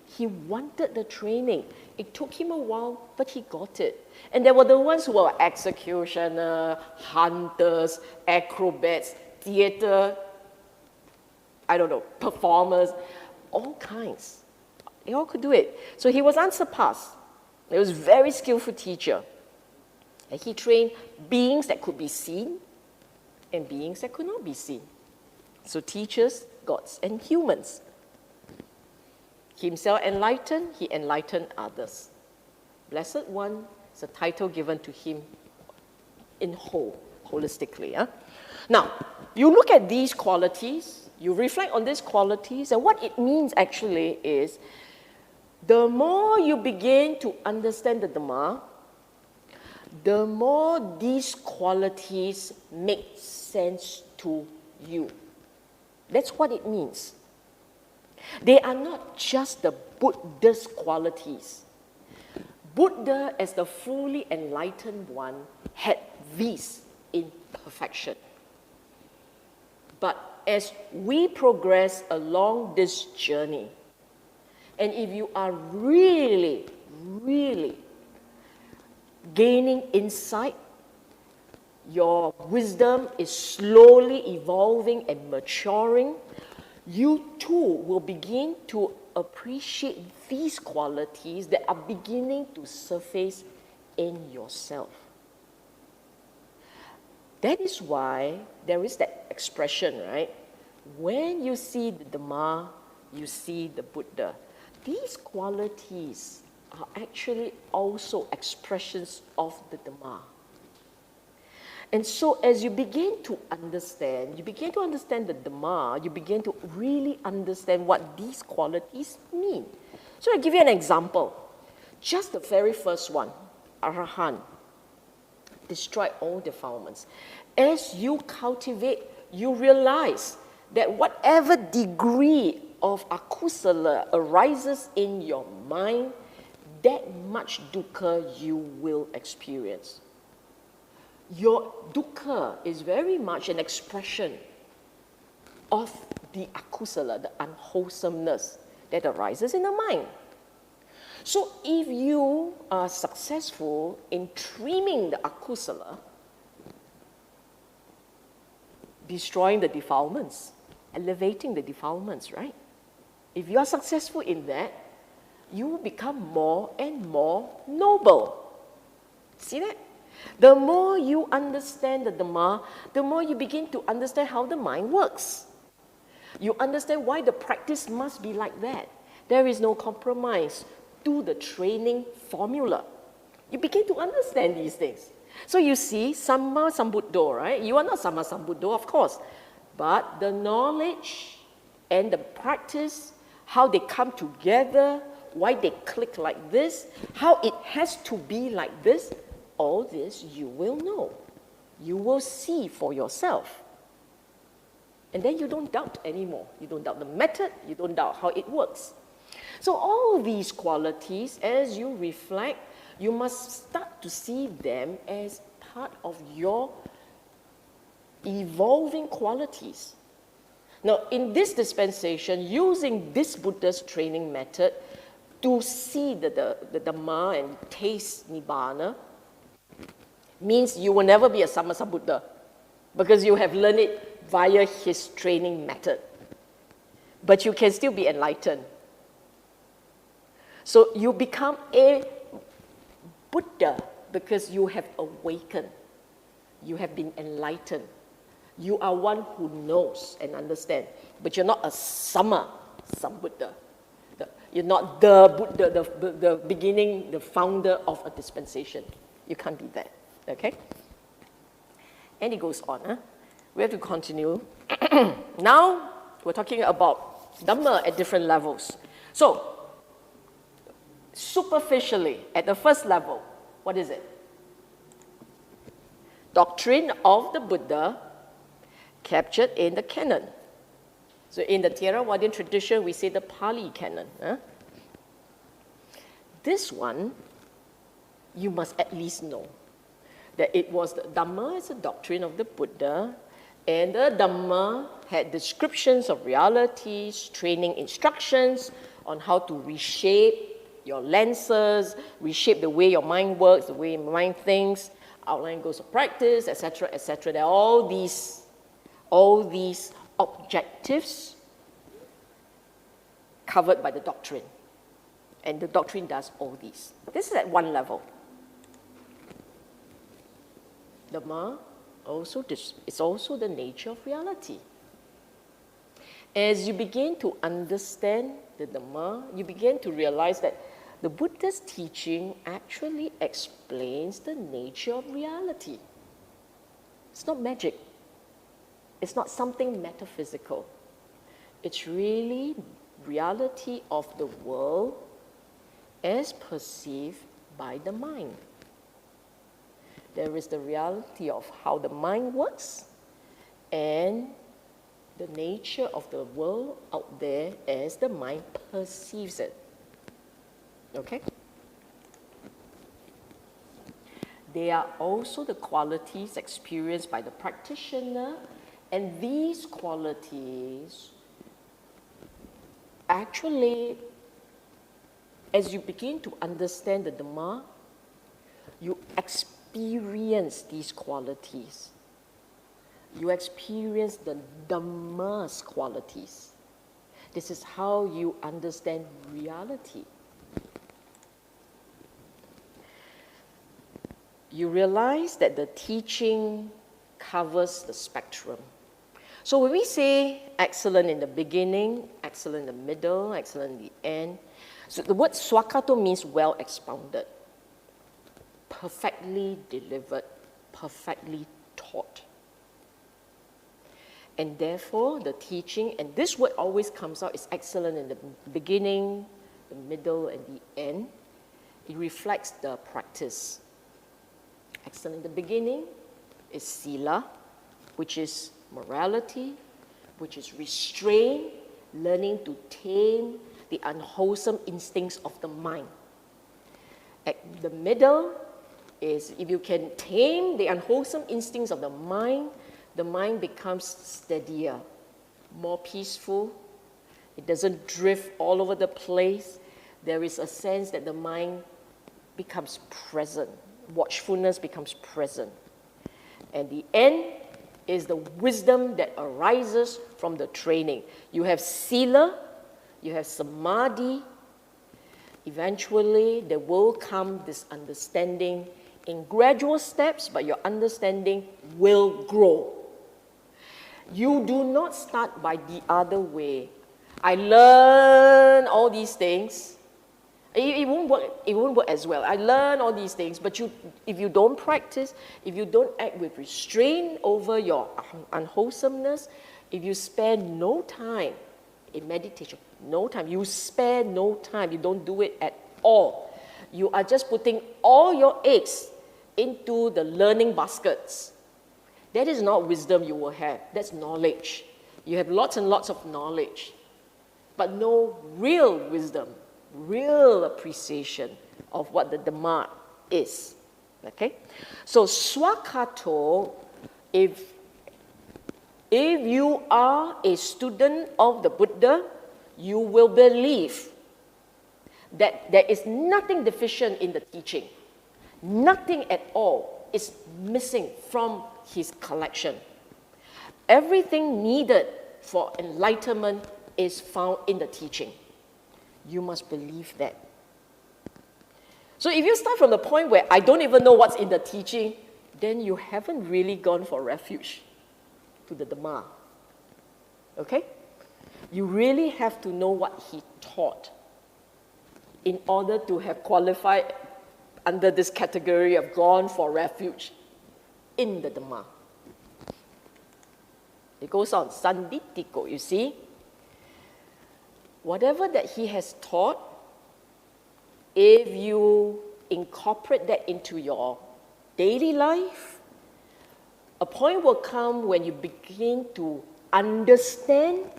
He wanted the training. It took him a while, but he got it. And there were the ones who were executioners, hunters, acrobats, theater, performers, all kinds. They all could do it. So he was unsurpassed. He was a very skillful teacher. And he trained beings that could be seen and beings that could not be seen. So teachers, gods, and humans. Himself enlightened, he enlightened others. Blessed One is a title given to him in whole, holistically. Huh? Now, you look at these qualities, you reflect on these qualities, and what it means actually is the more you begin to understand the Dhamma, the more these qualities make sense to you. That's what it means. They are not just the Buddha's qualities. Buddha, as the fully enlightened one, had these in perfection. But as we progress along this journey, and if you are really, really gaining insight, your wisdom is slowly evolving and maturing, you too will begin to appreciate these qualities that are beginning to surface in yourself. That is why there is that expression, right? When you see the Dhamma, you see the Buddha. These qualities are actually also expressions of the Dhamma. And so as you begin to understand the Dhamma, you begin to really understand what these qualities mean. So I'll give you an example. Just the very first one, Arahant, destroy all defilements. As you cultivate, you realize that whatever degree of akusala arises in your mind, that much dukkha you will experience. Your dukkha is very much an expression of the akusala, the unwholesomeness that arises in the mind. So if you are successful in trimming the akusala, destroying the defilements, elevating the defilements, right? If you are successful in that, you will become more and more noble. See that? The more you understand the Dhamma, the more you begin to understand how the mind works. You understand why the practice must be like that. There is no compromise to the training formula. You begin to understand these things. So you see, Samma Sambuddho, right? You are not Samma Sambuddho, of course. But the knowledge and the practice, how they come together, why they click like this, how it has to be like this, all this you will know. You will see for yourself. And then you don't doubt anymore. You don't doubt the method, you don't doubt how it works. So all these qualities, as you reflect, you must start to see them as part of your evolving qualities. Now, in this dispensation, using this Buddha's training method to see the Dhamma and taste Nibbana means you will never be a Sammasambuddha. because you have learned it via his training method. But you can still be enlightened. So you become a Buddha because you have awakened. You have been enlightened. You are one who knows and understands. But you're not a some Buddha. You're not the Buddha, the beginning, the founder of a dispensation. You can't be that. Okay? And it goes on. Huh? We have to continue. Now, we're talking about Dhamma at different levels. So, superficially, at the first level, what is it? Doctrine of the Buddha captured in the canon. So in the Theravadian tradition, we say the Pali canon. Huh? This one, you must at least know that it was the Dhamma is a doctrine of the Buddha, and the Dhamma had descriptions of realities, training instructions on how to reshape your lenses, reshape the way your mind works, the way your mind thinks, outline goals of practice, etc., etc. There are all these objectives covered by the doctrine. And the doctrine does all these. This is at one level. Dhamma is also the nature of reality. As you begin to understand the Dhamma, you begin to realize that the Buddha's teaching actually explains the nature of reality. It's not magic. It's not something metaphysical. It's really reality of the world as perceived by the mind. There is the reality of how the mind works and the nature of the world out there as the mind perceives it. Okay? They are also the qualities experienced by the practitioner, and these qualities actually, as you begin to understand the Dhamma, you experience these qualities. You experience the Dhamma's qualities. This is how you understand reality. You realize that the teaching covers the spectrum. So when we say excellent in the beginning, excellent in the middle, excellent in the end, so the word swakato means well expounded, perfectly delivered, perfectly taught. And therefore, the teaching, and this word always comes out, is excellent in the beginning, the middle, and the end. It reflects the practice. Excellent in the beginning is sila, which is morality, which is restraint, learning to tame the unwholesome instincts of the mind. At the middle is, if you can tame the unwholesome instincts of the mind becomes steadier, more peaceful. It doesn't drift all over the place. There is a sense that the mind becomes present. Watchfulness becomes present. And the end is the wisdom that arises from the training. You have sila, you have samadhi. Eventually, there will come this understanding in gradual steps, but your understanding will grow. You do not start by the other way. I learn all these things. It won't work as well. I learn all these things, but if you don't practice, if you don't act with restraint over your unwholesomeness, if you spend no time in meditation, you spare no time, you don't do it at all. You are just putting all your eggs into the learning baskets. That is not wisdom you will have. That's knowledge. You have lots and lots of knowledge, but no real wisdom, real appreciation of what the Dhamma is. Okay? So swakato, if you are a student of the Buddha, you will believe that there is nothing deficient in the teaching. Nothing at all is missing from his collection. Everything needed for enlightenment is found in the teaching. You must believe that. So if you start from the point where I don't even know what's in the teaching, then you haven't really gone for refuge to the Dhamma. Okay? You really have to know what he taught in order to have qualified under this category of gone for refuge in the Dhamma. It goes on, sanditiko, you see. Whatever that he has taught, if you incorporate that into your daily life, a point will come when you begin to understand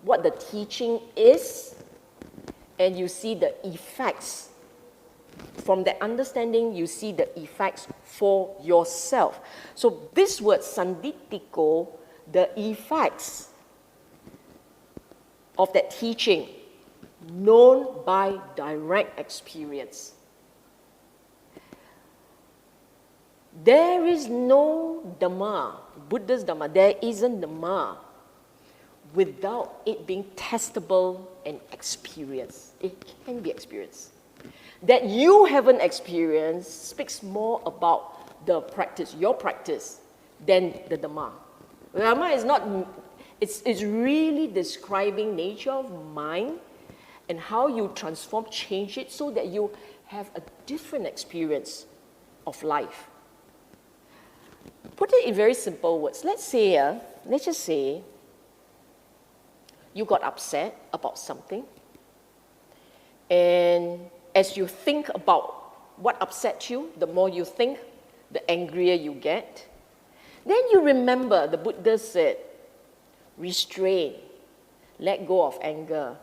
what the teaching is, and you see the effects. From that understanding, you see the effects for yourself. So this word, sanditiko, the effects of that teaching, known by direct experience. There is no Dhamma, Buddha's Dhamma, there isn't Dhamma without it being testable and experienced. It can be experienced. That you haven't experienced speaks more about the practice, your practice, than the Dhamma. The Dhamma is not, it's really describing nature of mind and how you transform, change it so that you have a different experience of life. Put it in very simple words. Let's just say you got upset about something, and as you think about what upset you, the more you think, the angrier you get. Then you remember the Buddha said, restrain, let go of anger,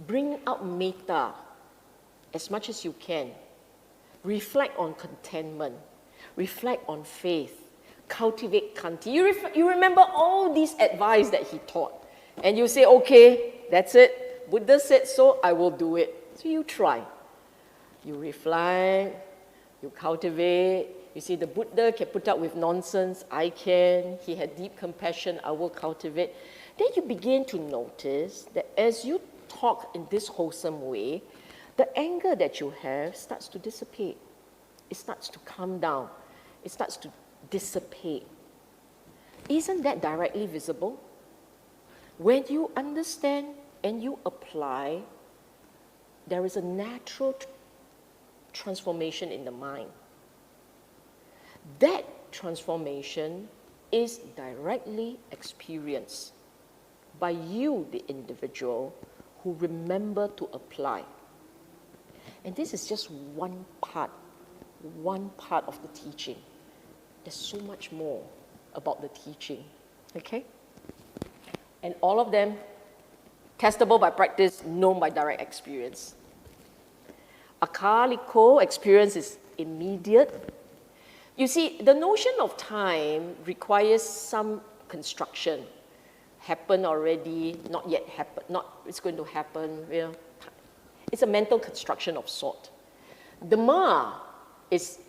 bring out metta as much as you can, reflect on contentment, reflect on faith, cultivate khanti. You remember all these advice that he taught, and you say, okay, that's it. Buddha said so, I will do it. So you try. You reflect, you cultivate. You see, the Buddha can put up with nonsense, I can. He had deep compassion, I will cultivate. Then you begin to notice that as you talk in this wholesome way, the anger that you have starts to dissipate. It starts to calm down. It starts to dissipate. Isn't that directly visible? When you understand and you apply, there is a natural transformation in the mind. That transformation is directly experienced by you, the individual, who remember to apply. And this is just one part of the teaching. There's so much more about the teaching, okay? And all of them testable by practice, known by direct experience. Akaliko, experience is immediate. You see, the notion of time requires some construction. Happen already, not yet happen, it's going to happen. You know, it's a mental construction of sort. Dhamma is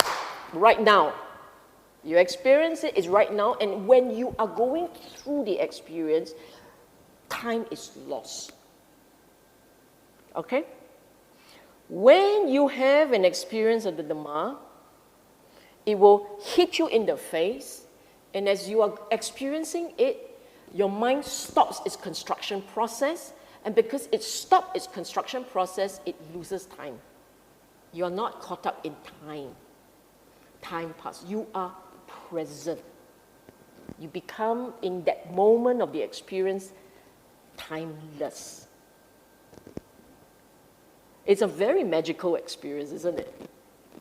right now. You experience it, it's right now, and when you are going through the experience, time is lost. Okay? When you have an experience of the Dhamma, it will hit you in the face, and as you are experiencing it, your mind stops its construction process, and because it stopped its construction process, it loses time. You are not caught up in time. Time passes. You are present. You become, in that moment of the experience, timeless. It's a very magical experience, isn't it?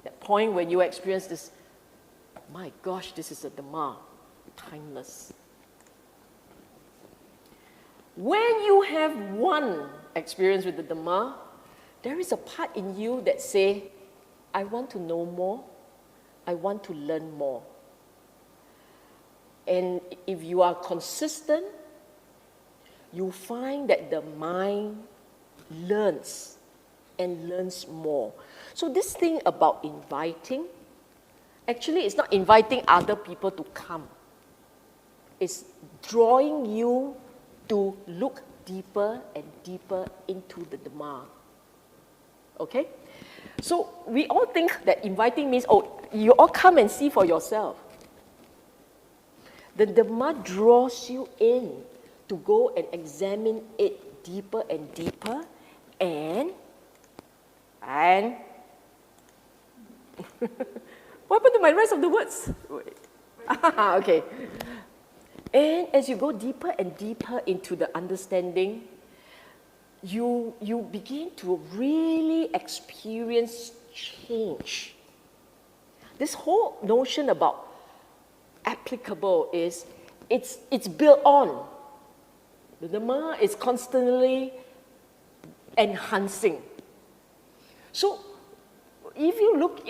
That point when you experience this, my gosh, this is a Dhamma, timeless. When you have one experience with the Dhamma, there is a part in you that says, I want to know more, I want to learn more. And if you are consistent, you find that the mind learns and learns more. So this thing about inviting Actually, it's not inviting other people to come. It's drawing you to look deeper and deeper into the Dhamma. Okay? So we all think that inviting means, oh, you all come and see for yourself. The Dhamma draws you in to go and examine it deeper and deeper, and what happened to my rest of the words? Okay. And as you go deeper and deeper into the understanding, you begin to really experience change. This whole notion about applicable is, it's built on. The Dhamma is constantly enhancing. So, if you look,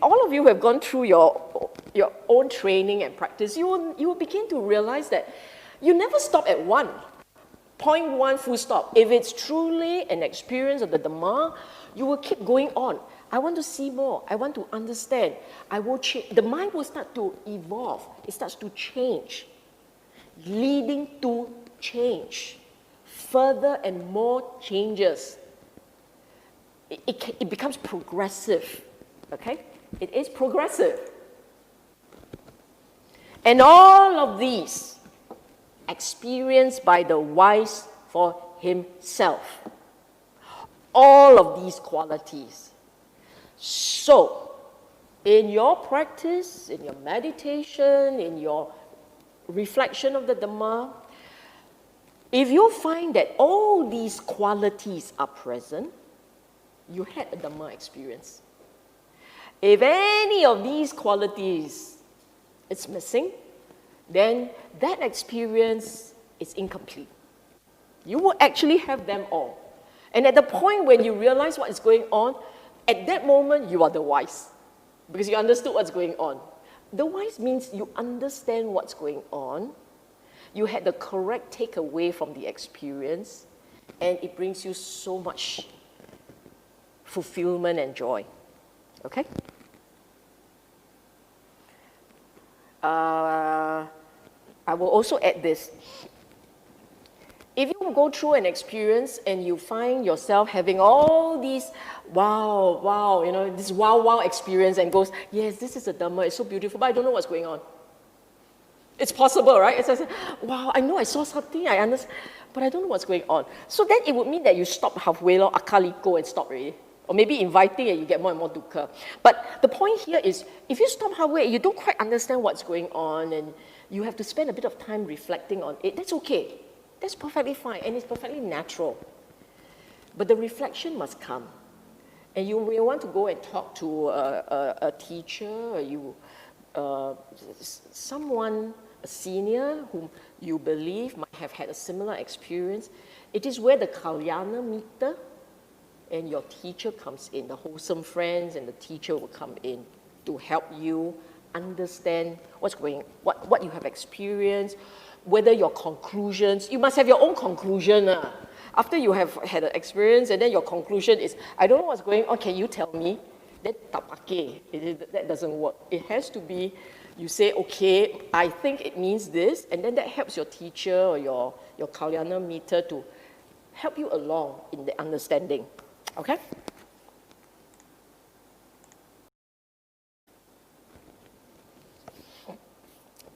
all of you have gone through your own training and practice, you will begin to realize that you never stop at one. Point one, full stop. If it's truly an experience of the Dhamma, you will keep going on. I want to see more. I want to understand. I will change. The mind will start to evolve. It starts to change, leading to change. Further and more changes. It becomes progressive. Okay? It is progressive. And all of these experienced by the wise for himself. All of these qualities. So, in your practice, in your meditation, in your reflection of the Dhamma, if you find that all these qualities are present, you had a Dhamma experience. If any of these qualities is missing, then that experience is incomplete. You will actually have them all. And at the point when you realize what is going on, at that moment you are the wise, because you understood what's going on. The wise means you understand what's going on, you had the correct takeaway from the experience, and it brings you so much fulfillment and joy. Okay? I will also add this. If you go through an experience and you find yourself having all these wow, this wow experience and goes, yes, this is a Dhamma, it's so beautiful, but I don't know what's going on. It's possible, right? It's like, wow, I know I saw something, I understand, but I don't know what's going on. So then it would mean that you stop halfway, akaliko, and stop already. Or maybe inviting and you get more and more dukkha. But the point here is, if you stop halfway, you don't quite understand what's going on, and you have to spend a bit of time reflecting on it, that's okay. That's perfectly fine, and it's perfectly natural. But the reflection must come. And you may want to go and talk to a teacher, someone, a senior whom you believe might have had a similar experience. It is where the kalyana mita and your teacher comes in. The wholesome friends and the teacher will come in to help you understand what you have experienced, whether your conclusions, you must have your own conclusion. After you have had an experience and then your conclusion is, I don't know what's going on, can you tell me? That doesn't work. It has to be, you say, okay, I think it means this, and then that helps your teacher or your kalyana mita to help you along in the understanding. Okay?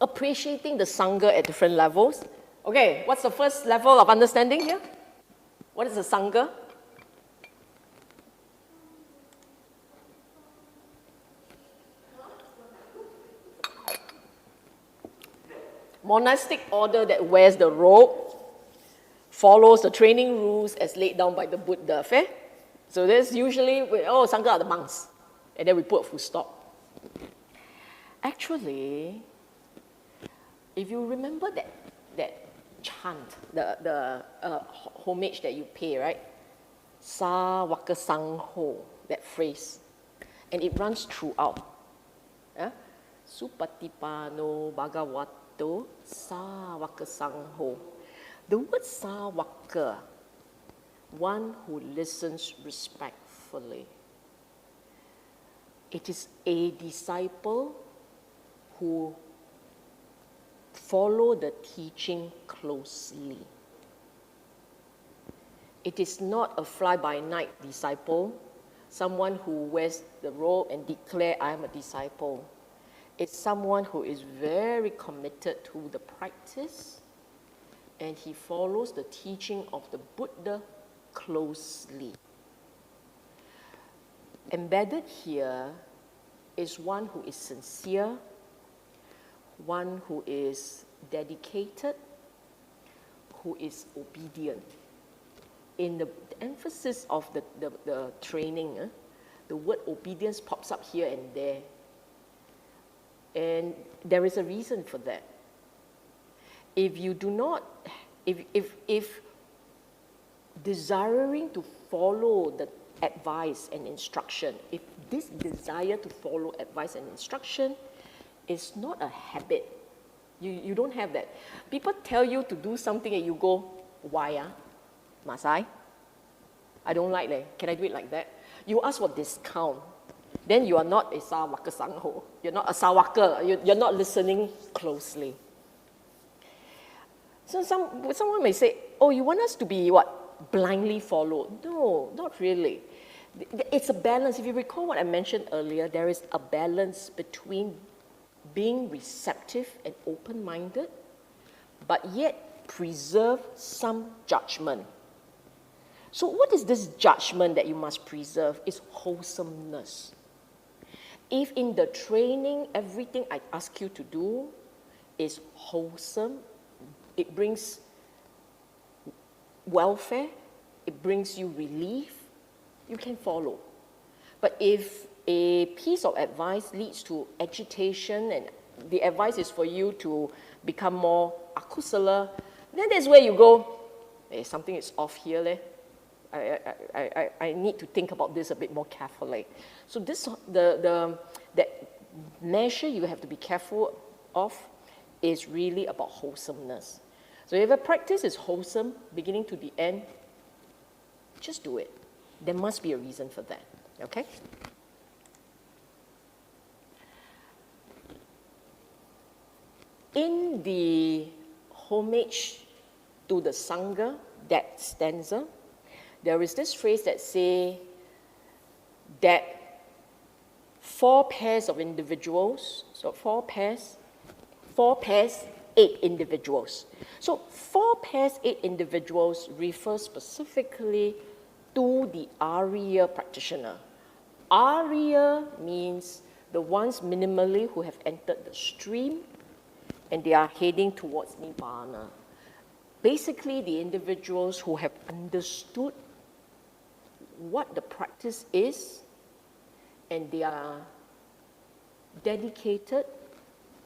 Appreciating the Sangha at different levels. Okay, what's the first level of understanding here? What is the Sangha? Monastic order that wears the robe, follows the training rules as laid down by the Buddha. Fair? So there's usually, Sangha are the monks. And then we put a full stop. Actually, if you remember that chant, the homage that you pay, right? Sa waka sangho, that phrase. And it runs throughout. Yeah? Supatipano bhagavato sa waka sangho. The word sa waka, one who listens respectfully. It is a disciple who follow the teaching closely. It is not a fly-by-night disciple, someone who wears the robe and declare, I am a disciple. It's someone who is very committed to the practice, and he follows the teaching of the Buddha closely. Embedded here is one who is sincere, one who is dedicated, who is obedient. In the emphasis of the training, the word obedience pops up here and there. And there is a reason for that. If you do not, if desiring to follow the advice and instruction, if this desire to follow advice and instruction is not a habit, you don't have that. People tell you to do something and you go, why? Must I? I don't like that. Can I do it like that? You ask for discount. Then you are not a sawaka sangho. You're not a sawaka. You're not listening closely. So someone may say, oh, you want us to be what? Blindly followed. No, not really. It's a balance. If you recall what I mentioned earlier, there is a balance between being receptive and open-minded, but yet preserve some judgment. So what is this judgment that you must preserve? It's wholesomeness. If in the training, everything I ask you to do is wholesome, it brings welfare, it brings you relief, you can follow. But if a piece of advice leads to agitation and the advice is for you to become more akusala, then that's where you go, hey, something is off here, leh. I need to think about this a bit more carefully. So this, that measure you have to be careful of is really about wholesomeness. So if a practice is wholesome, beginning to the end, just do it. There must be a reason for that, okay? In the homage to the Sangha, that stanza, there is this phrase that says that 4 pairs of individuals, so 4 pairs, 8 individuals. So 4 pairs, 8 individuals refer specifically to the Arya practitioner. Arya means the ones minimally who have entered the stream and they are heading towards Nibbana. Basically, the individuals who have understood what the practice is and they are dedicated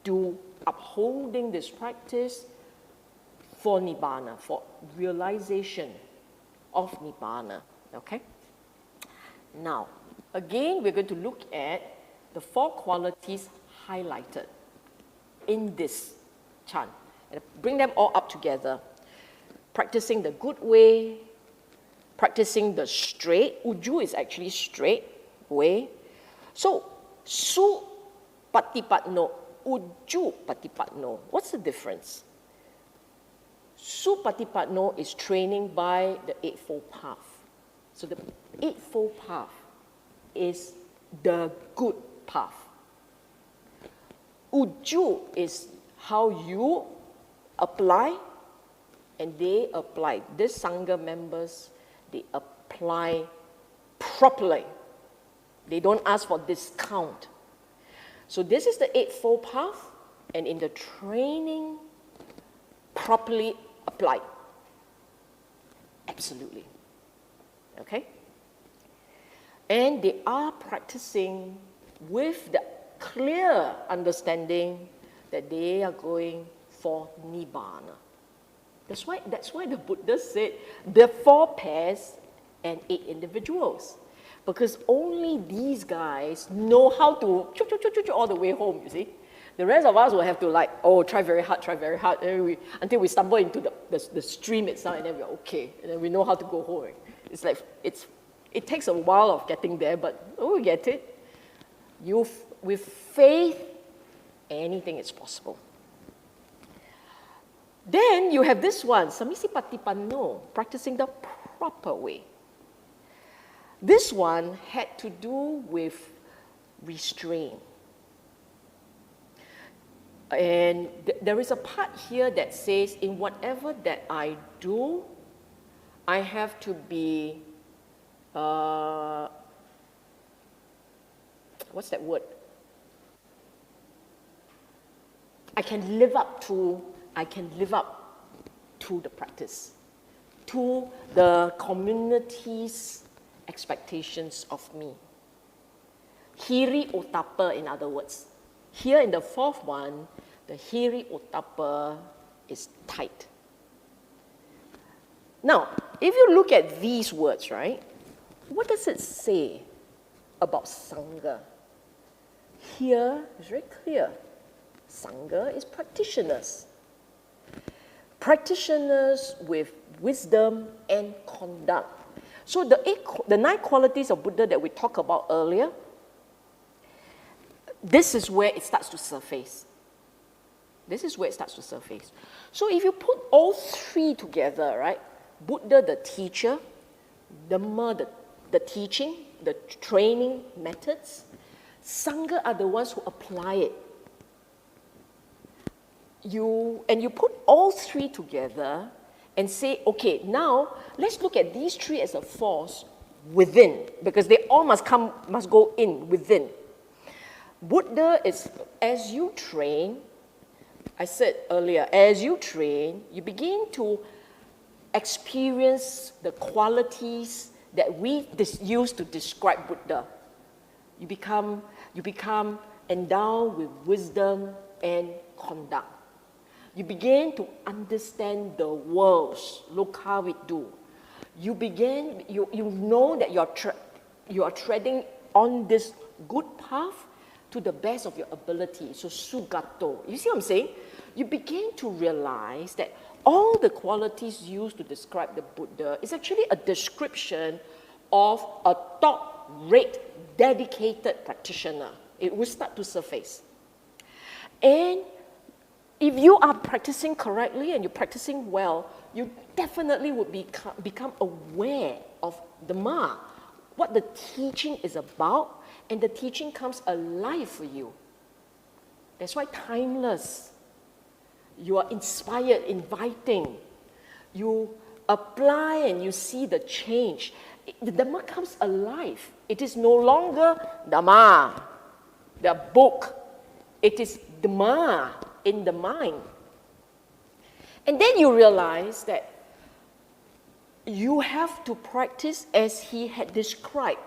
to upholding this practice for Nibbana, for realization of Nibbana, okay? Now, again, we're going to look at the 4 qualities highlighted in this chant and bring them all up together. Practicing the good way, practicing the straight, uju is actually straight way. So, su patipatno, uju patipatno. What's the difference? Su patipatno is training by the Eightfold Path. So the Eightfold Path is the good path. Uju is how you apply and they apply. These Sangha members, they apply properly. They don't ask for discount. So this is the Eightfold Path, and in the training, properly applied. Absolutely. Okay? And they are practicing with the clear understanding that they are going for Nibbana. That's why the Buddha said there are 4 pairs and 8 individuals. Because only these guys know how to all the way home, you see. The rest of us will have to try very hard, until we stumble into the stream itself, and then we're okay. And then we know how to go home. It's like, it takes a while of getting there, but we get it. With faith Anything is possible. Then you have this one, Samisipatipanno, practicing the proper way. This one had to do with restraint. And there is a part here that says, in whatever that I do, I have to be, what's that word? I can live up to the practice, to the community's expectations of me. Hiri otapa, in other words. Here in the fourth one, the hiri otapa is tight. Now, if you look at these words, right, what does it say about Sangha? Here, it's very clear. Sangha is practitioners. Practitioners with wisdom and conduct. So the 9 qualities of Buddha that we talked about earlier, this is where it starts to surface. This is where it starts to surface. So if you put all 3 together, right, Buddha the teacher, Dhamma the teaching, the training methods, Sangha are the ones who apply it. You put all 3 together and say, okay, now let's look at these 3 as a force within, because they all must go in within. Buddha is, as you train, I said earlier, as you train, you begin to experience the qualities that we use to describe Buddha. You become endowed with wisdom and conduct. You begin to understand the worlds. Look how it do. You know that you are treading on this good path to the best of your ability. So sugato. You see what I'm saying? You begin to realize that all the qualities used to describe the Buddha is actually a description of a top-rate, dedicated practitioner. It will start to surface. And if you are practicing correctly and you're practicing well, you definitely would become aware of Dhamma, what the teaching is about, and the teaching comes alive for you. That's why timeless. You are inspired, inviting. You apply and you see the change. The Dhamma comes alive. It is no longer Dhamma, the book. It is Dhamma in the mind. And then you realize that you have to practice as he had described.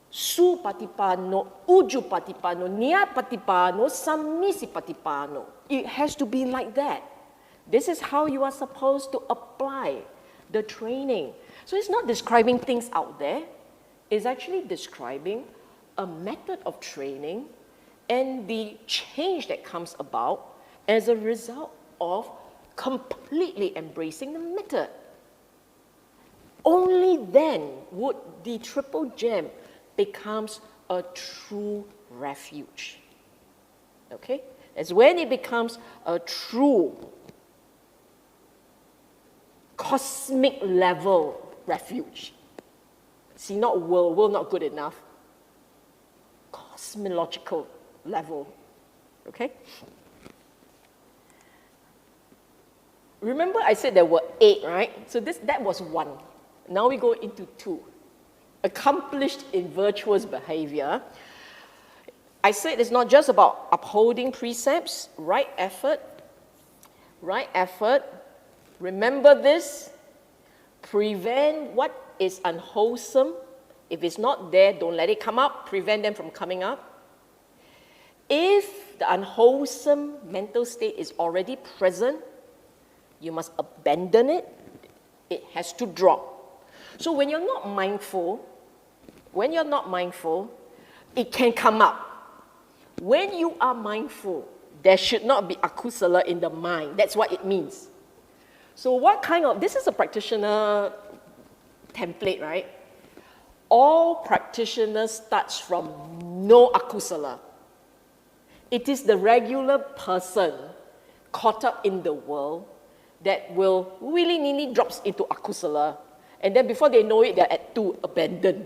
Su patipano, uju patipano, nia patipano, samisi patipano. It has to be like that. This is how you are supposed to apply the training. So it's not describing things out there. It's actually describing a method of training and the change that comes about as a result of completely embracing the method. Only then would the triple gem becomes a true refuge. Okay? That's when it becomes a true cosmic level refuge. See, not world not good enough. Cosmological level. Okay? Remember I said there were 8, right? So that was 1. Now we go into 2. Accomplished in virtuous behavior. I said it's not just about upholding precepts, right effort. Remember this. Prevent what is unwholesome. If it's not there, don't let it come up. Prevent them from coming up. If the unwholesome mental state is already present, you must abandon it. It has to drop. So when you're not mindful, it can come up. When you are mindful, there should not be akusala in the mind. That's what it means. So this is a practitioner template, right? All practitioners starts from no akusala. It is the regular person caught up in the world that will willy-nilly drops into akusala, and then before they know it, they're at 2, abandoned.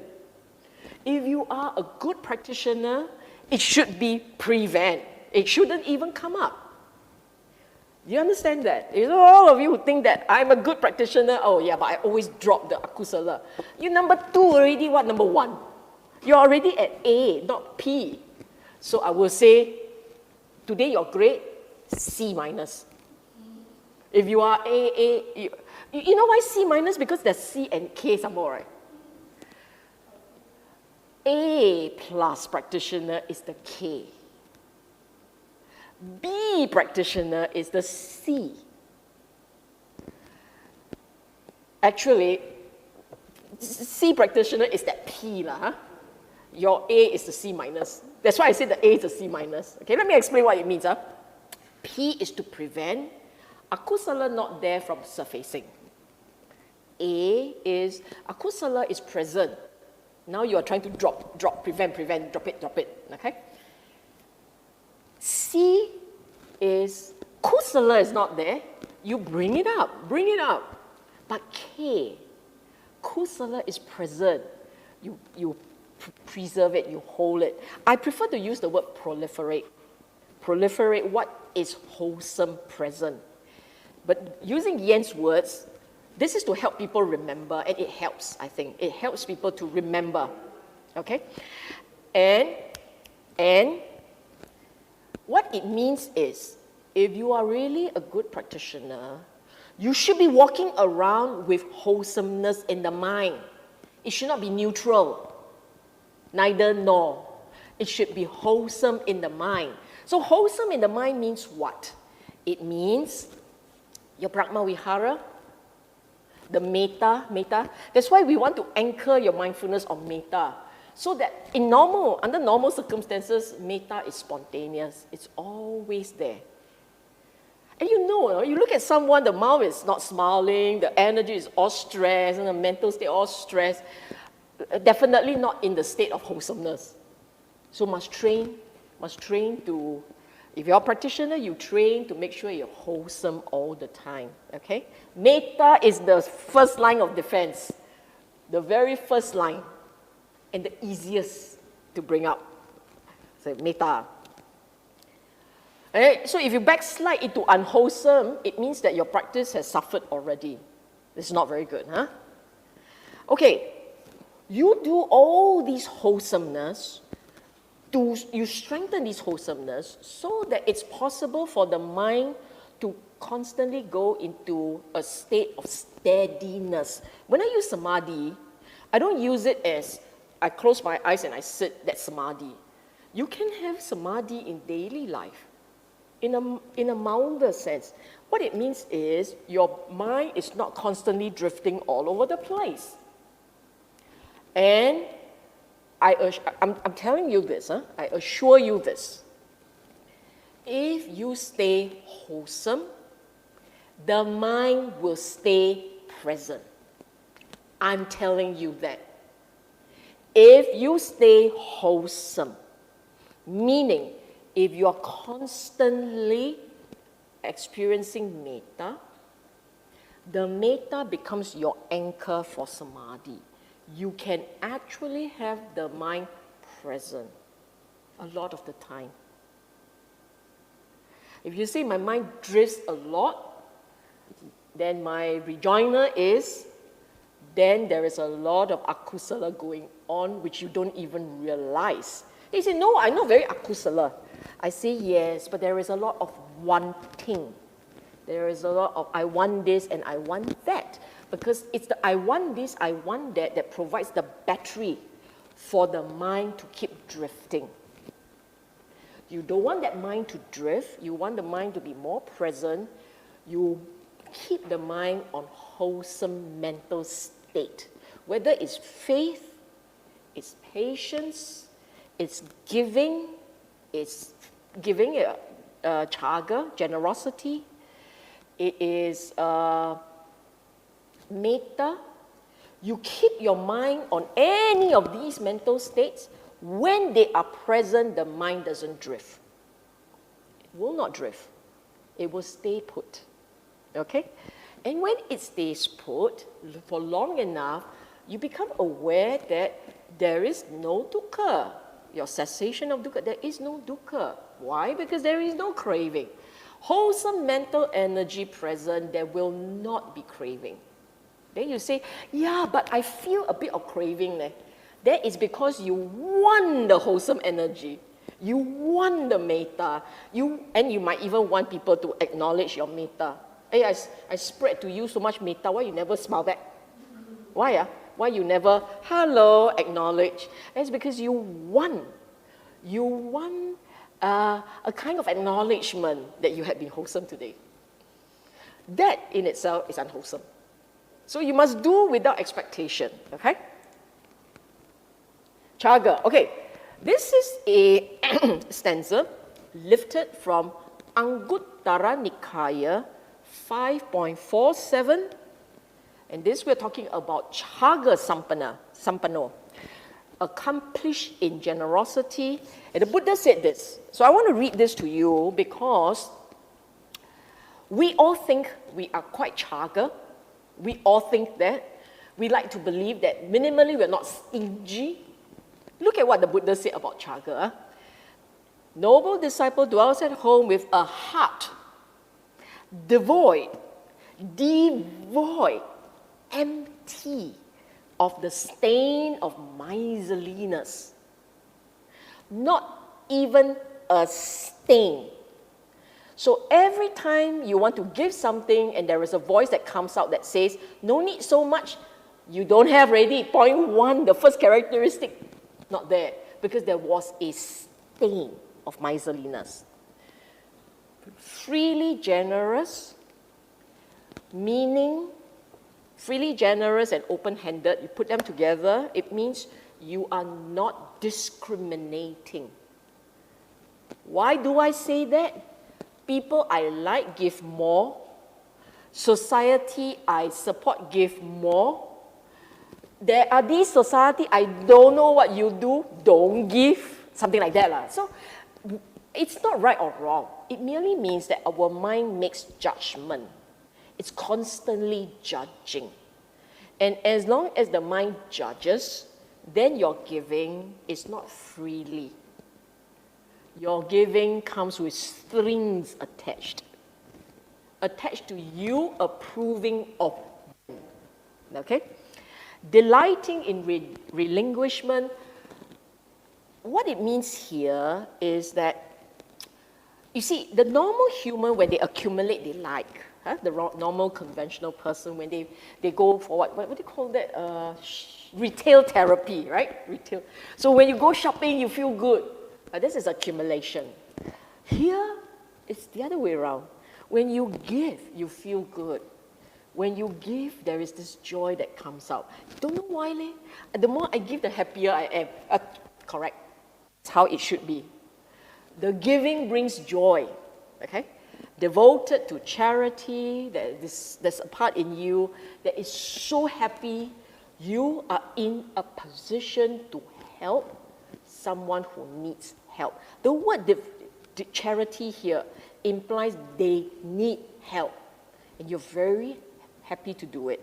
If you are a good practitioner, it should be prevent. It shouldn't even come up. You understand that? You know, all of you who think that I'm a good practitioner, oh yeah, but I always drop the akusala. You're number 2 already, what number 1? You're already at A, not P. So I will say, today your grade, C minus. If you are A, you know why C minus? Because there's C and K some more, right? A plus practitioner is the K. B practitioner is the C. Actually, C practitioner is that P lah. Huh? Your A is the C minus. That's why I said the A is the C minus. Okay, let me explain what it means. Huh? P is to prevent akusala not there from surfacing. A is akusala is present. Now you are trying to drop, prevent, drop it, okay? C is kusala is not there. You bring it up. But K, kusala is present. You preserve it, you hold it. I prefer to use the word proliferate. Proliferate what is wholesome present. But using Yen's words, this is to help people remember, and it helps, I think. It helps people to remember, okay? And what it means is, if you are really a good practitioner, you should be walking around with wholesomeness in the mind. It should not be neutral, neither nor. It should be wholesome in the mind. So wholesome in the mind means what? It means your pragma vihara, the metta. That's why we want to anchor your mindfulness on metta. So that under normal circumstances, metta is spontaneous. It's always there. And you know, you look at someone, the mouth is not smiling, the energy is all stressed, and the mental state all stressed. Definitely not in the state of wholesomeness. So must train to, if you're a practitioner, you train to make sure you're wholesome all the time, okay? Metta is the first line of defense, the very first line, and the easiest to bring up. So metta. Right? So if you backslide into unwholesome, it means that your practice has suffered already. This is not very good, huh? Okay, you do all these wholesomeness, you strengthen this wholesomeness so that it's possible for the mind to constantly go into a state of steadiness. When I use samadhi, I don't use it as I close my eyes and I sit, that's samadhi. You can have samadhi in daily life, in a milder sense. What it means is your mind is not constantly drifting all over the place. And I'm telling you this, I assure you this. If you stay wholesome, the mind will stay present. I'm telling you that. If you stay wholesome, meaning if you are constantly experiencing metta, the metta becomes your anchor for samadhi. You can actually have the mind present a lot of the time. If you say my mind drifts a lot, then my rejoinder is, then there is a lot of akusala going on which you don't even realize. They say, no, I'm not very akusala. I say, yes, but there is a lot of wanting. There is a lot of I want this and I want that. Because it's the I want this, I want that that provides the battery for the mind to keep drifting. You don't want that mind to drift. You want the mind to be more present. You keep the mind on wholesome mental state. Whether it's faith, it's patience, it's giving a chaga, generosity. It is metta. You keep your mind on any of these mental states. When they are present, the mind doesn't drift. will not drift. It will stay put. Okay? And when it stays put for long enough, you become aware that there is no dukkha. Your cessation of dukkha, there is no dukkha. Why? Because there is no craving. Wholesome mental energy present, there will not be craving. Then you say, yeah, but I feel a bit of craving. That is because you want the wholesome energy. You want the metta. And you might even want people to acknowledge your metta. Hey, I spread to you so much metta, why you never smile back? Why? Why you never, hello, acknowledge? It's because you want a kind of acknowledgement that you have been wholesome today. That in itself is unwholesome. So you must do without expectation, okay? Chaga, okay. This is a stanza lifted from Anguttara Nikaya 5.47. And this we're talking about Chaga Sampano, accomplished in generosity. And the Buddha said this. So I want to read this to you because we all think we are quite Chaga. We all think that. We like to believe that minimally we're not stingy. Look at what the Buddha said about Chaga. Noble disciple dwells at home with a heart devoid, empty of the stain of miserliness. Not even a stain. So every time you want to give something and there is a voice that comes out that says, no need so much, you don't have already. Point one, the first characteristic, not there. Because there was a stain of miserliness. Freely generous, meaning freely generous and open-handed, you put them together, it means you are not discriminating. Why do I say that? People I like give more. Society I support give more. There are these society I don't know what you do, don't give. Something like that. So it's not right or wrong. It merely means that our mind makes judgment. It's constantly judging. And as long as the mind judges, then your giving is not freely. Your giving comes with strings attached to you approving of them. Okay? Delighting in relinquishment, what it means here is that, you see, the normal human, when they accumulate, they like. The normal conventional person, when they go for what do you call that? Retail therapy, right? Retail. So when you go shopping, you feel good. This is accumulation. Here, it's the other way around. When you give, you feel good. When you give, there is this joy that comes out. Don't know why, leh? The more I give, the happier I am. Correct. That's how it should be. The giving brings joy. Okay? Devoted to charity, there's a part in you that is so happy you are in a position to help someone who needs help. The word charity here implies they need help, and you're very happy to do it.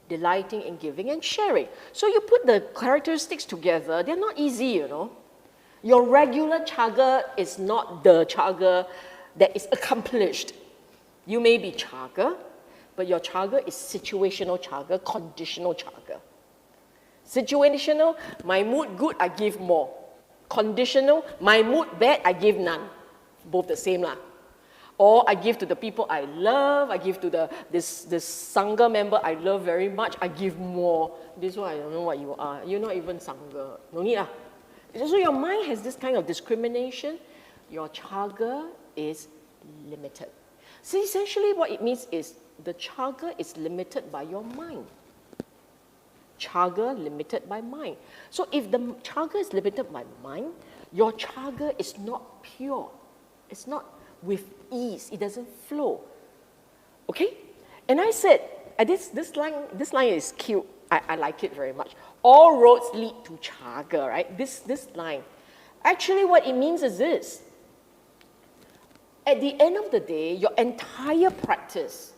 Delighting in giving and sharing. So you put the characteristics together, they're not easy, you know. Your regular chaga is not the chaga that is accomplished. You may be chaga, but your chaga is situational chaga, conditional chaga. Situational, my mood good, I give more. Conditional, my mood bad, I give none. Both the same lah. Or I give to the people I love, I give to this Sangha member I love very much, I give more. This one I don't know what you are. You're not even Sangha. No need lah. So your mind has this kind of discrimination. Your chaga is limited. So essentially what it means is the chaga is limited by your mind. Chaga limited by mind. So if the chaga is limited by mind, your chaga is not pure. It's not with ease. It doesn't flow. Okay? And I said, this line is cute. I like it very much. All roads lead to chaga, right? This line. Actually what it means is this. at the end of the day, your entire practice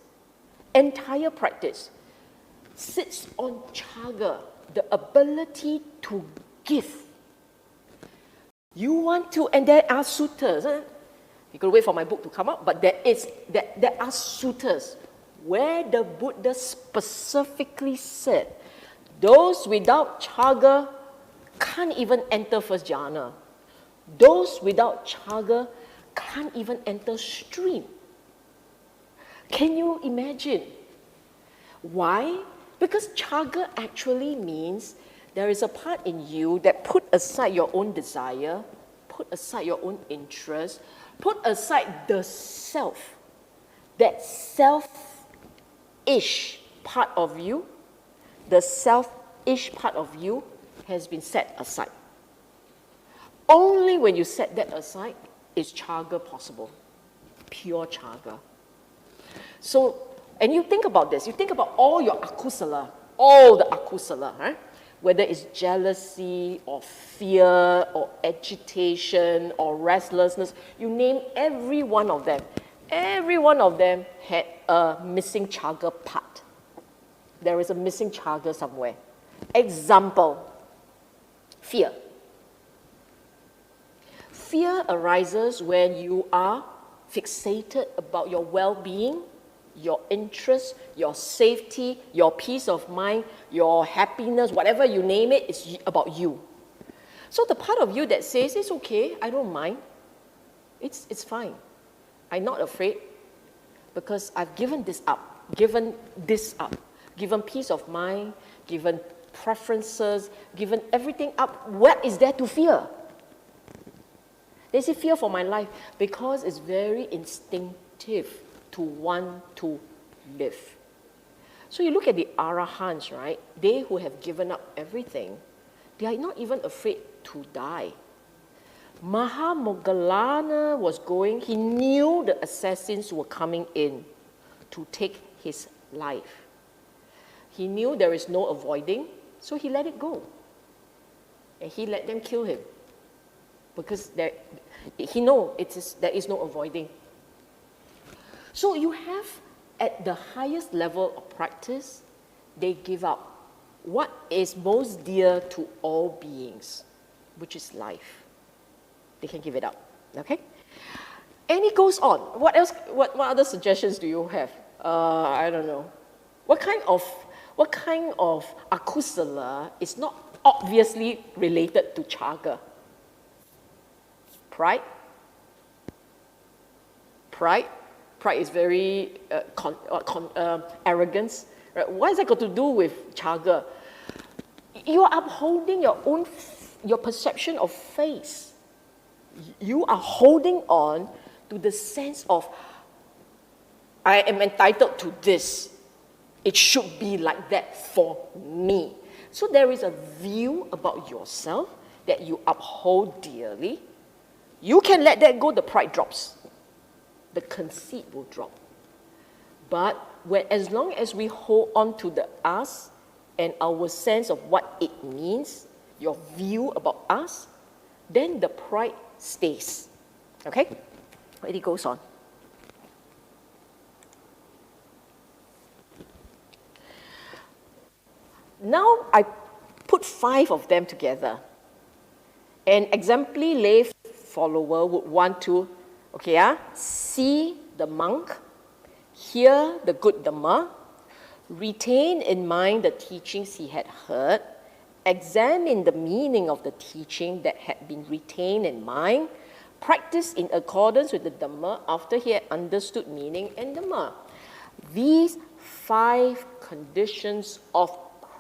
sits on chaga, the ability to give. You want to, and there are suttas. You could wait for my book to come out, but there are suttas where the Buddha specifically said, those without chaga can't even enter first jhana. Those without chaga can't even enter stream. Can you imagine? Why? Because chaga actually means there is a part in you that put aside your own desire, put aside your own interest, put aside the self, that self-ish part of you, the self-ish part of you has been set aside. Only when you set that aside is chaga possible, pure chaga. So, and you think about this, you think about all your akusala, all the akusala, right? Whether it's jealousy or fear or agitation or restlessness, you name every one of them. Every one of them had a missing chaga part. There is a missing chaga somewhere. Example, fear. Fear arises when you are fixated about your well-being, your interest, your safety, your peace of mind, your happiness, whatever you name it, it's about you. So the part of you that says, it's okay, I don't mind, it's fine. I'm not afraid because I've given this up, given peace of mind, given preferences, given everything up. What is there to fear? They say fear for my life because it's very instinctive to want to live. So you look at the arahants, right? They who have given up everything, they are not even afraid to die. Mahamoggallana was going, he knew the assassins were coming in to take his life. He knew there is no avoiding, so he let it go. And he let them kill him. Because he knows there is no avoiding. So you have, at the highest level of practice, they give up what is most dear to all beings, which is life. They can give it up, okay? And it goes on. What else? What other suggestions do you have? I don't know. What kind of akusala is not obviously related to chaga? Pride. Pride is very arrogance. Right? What has that got to do with chaga? You are upholding your perception of face. You are holding on to the sense of, I am entitled to this. It should be like that for me. So there is a view about yourself that you uphold dearly. You can let that go, the pride drops. The conceit will drop. But as long as we hold on to the us and our sense of what it means, your view about us, then the pride stays. Okay? But it goes on. Now I put 5 of them together. An exemplary lay follower would want to, see the monk, hear the good Dhamma, retain in mind the teachings he had heard, examine the meaning of the teaching that had been retained in mind, practice in accordance with the Dhamma after he had understood meaning and Dhamma. These 5 conditions of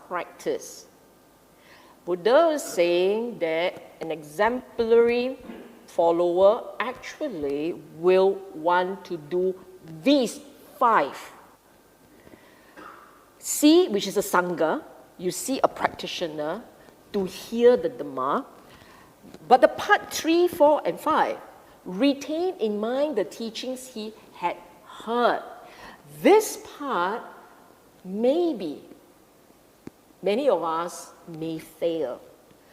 practice. Buddha is saying that an exemplary follower actually will want to do these 5. See, which is a Sangha, you see a practitioner to hear the Dhamma. But the part 3, 4, and 5, retain in mind the teachings he had heard. This part, maybe, many of us may fail.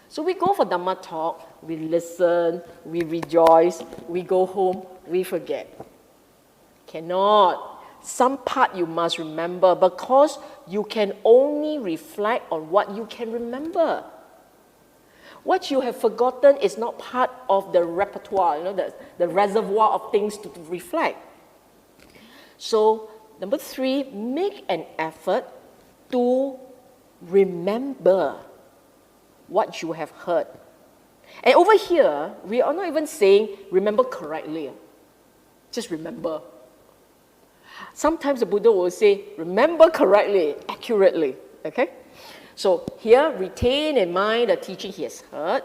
So we go for Dhamma talk, we listen, we rejoice, we go home, we forget. Cannot. Some part you must remember because you can only reflect on what you can remember. What you have forgotten is not part of the repertoire, the reservoir of things to reflect. So, number 3, make an effort to remember what you have heard. And over here, we are not even saying remember correctly. Just remember. Sometimes the Buddha will say, remember correctly, accurately, okay? So here, retain in mind the teaching he has heard.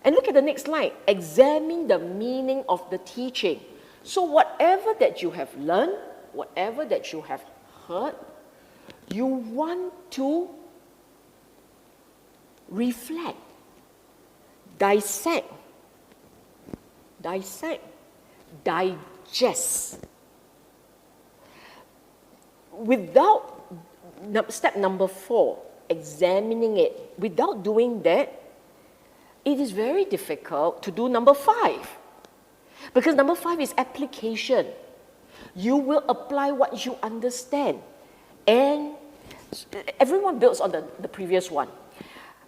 And look at the next slide. Examine the meaning of the teaching. So whatever that you have learned, whatever that you have heard, you want to reflect, dissect, digest. Without step number 4, examining it, without doing that, it is very difficult to do number 5. Because number 5 is application. You will apply what you understand. And everyone builds on the previous one.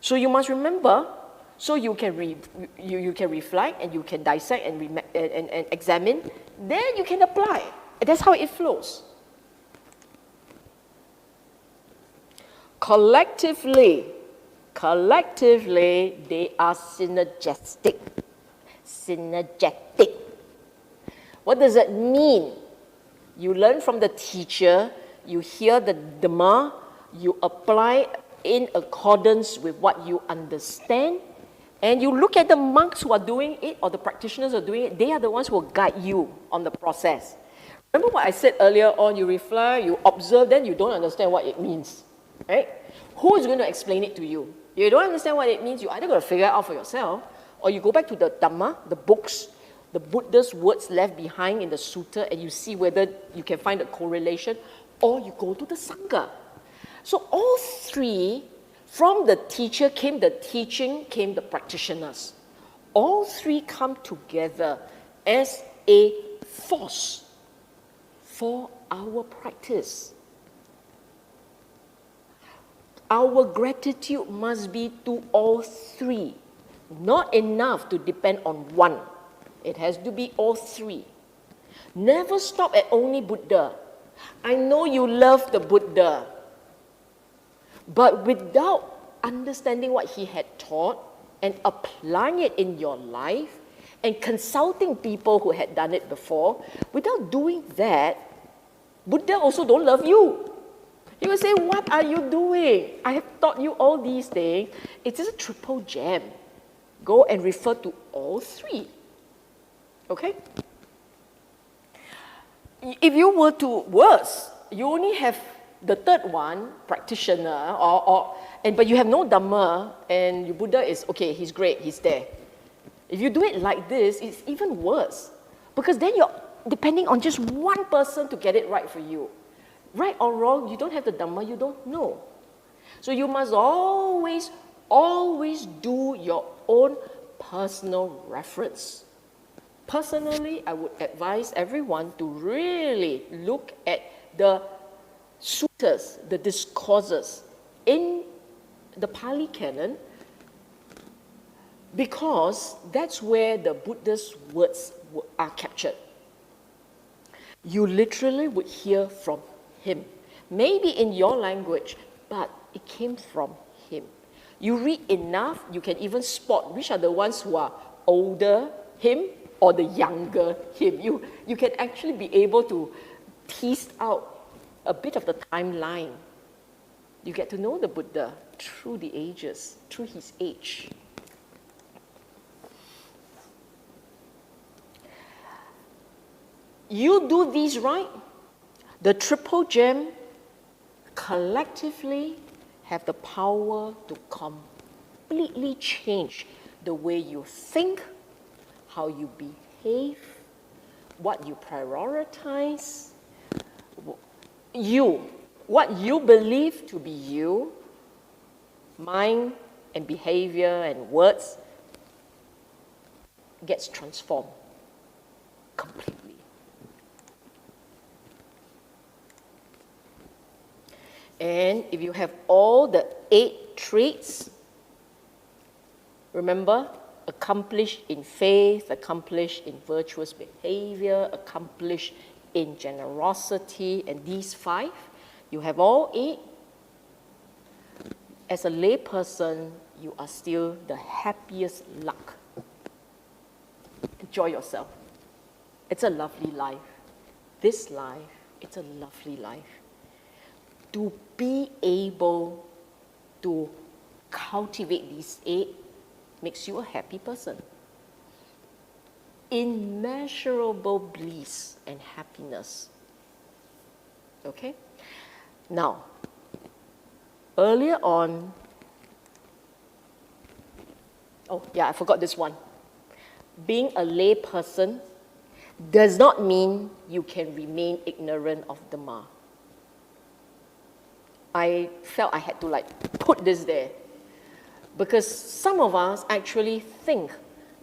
So you must remember, so you can reflect and you can dissect and examine, then you can apply. And that's how it flows. Collectively, they are synergetic. What does that mean? You learn from the teacher, you hear the Dhamma, you apply in accordance with what you understand, and you look at the monks who are doing it or the practitioners who are doing it, they are the ones who will guide you on the process. Remember what I said earlier on, you reflect, you observe, then you don't understand what it means. Right? Who is going to explain it to you? You don't understand what it means, you either got to figure it out for yourself, or you go back to the Dhamma, the books, the Buddha's words left behind in the Sutta, and you see whether you can find a correlation, or you go to the Sangha. So all 3, from the teacher came the teaching, came the practitioners. All 3 come together as a force for our practice. Our gratitude must be to all 3. Not enough to depend on one. It has to be all 3. Never stop at only Buddha. I know you love the Buddha, but without understanding what he had taught and applying it in your life and consulting people who had done it before, without doing that, Buddha also don't love you. He will say, what are you doing? I have taught you all these things. It is a triple gem. Go and refer to all 3. Okay? If you were to worse, you only have the third one, practitioner, but you have no Dhamma, and your Buddha is, okay, he's great, he's there. If you do it like this, it's even worse. Because then you're depending on just one person to get it right for you. Right or wrong, you don't have the Dhamma, you don't know. So you must always do your own personal reference. Personally, I would advise everyone to really look at the suttas, the discourses in the Pali Canon, because that's where the Buddha's words are captured. You literally would hear from him. Maybe in your language, but it came from him. You read enough, you can even spot which are the ones who are older him or the younger him. You can actually be able to tease out a bit of the timeline. You get to know the Buddha through the ages, through his age. You do these right, the triple gem collectively have the power to completely change the way you think, how you behave, what you prioritize, what you believe to be you, mind and behavior and words gets transformed completely. And if you have all the 8 traits, remember, accomplished in faith, accomplished in virtuous behavior, accomplished in generosity, and these 5, you have all 8. As a lay person, you are still the happiest luck. Enjoy yourself. It's a lovely life. This life, it's a lovely life. To be able to cultivate these 8 makes you a happy person. Immeasurable bliss and happiness. Okay? Now, earlier on, oh yeah, I forgot this one. Being a lay person does not mean you can remain ignorant of Dhamma. I felt I had to put this there, because some of us actually think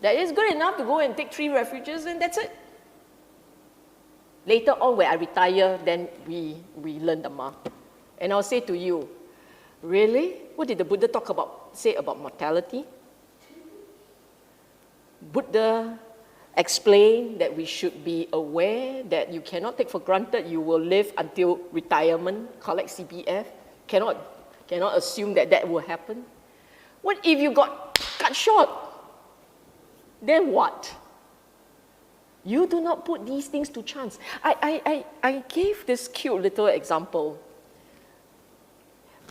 that it's good enough to go and take 3 refuges and that's it. Later on, when I retire, then we learn Dhamma. And I'll say to you, really? What did the Buddha say about mortality? Buddha explained that we should be aware that you cannot take for granted you will live until retirement, collect CPF. Cannot assume that will happen. What if you got cut short? Then what? You do not put these things to chance. I gave this cute little example.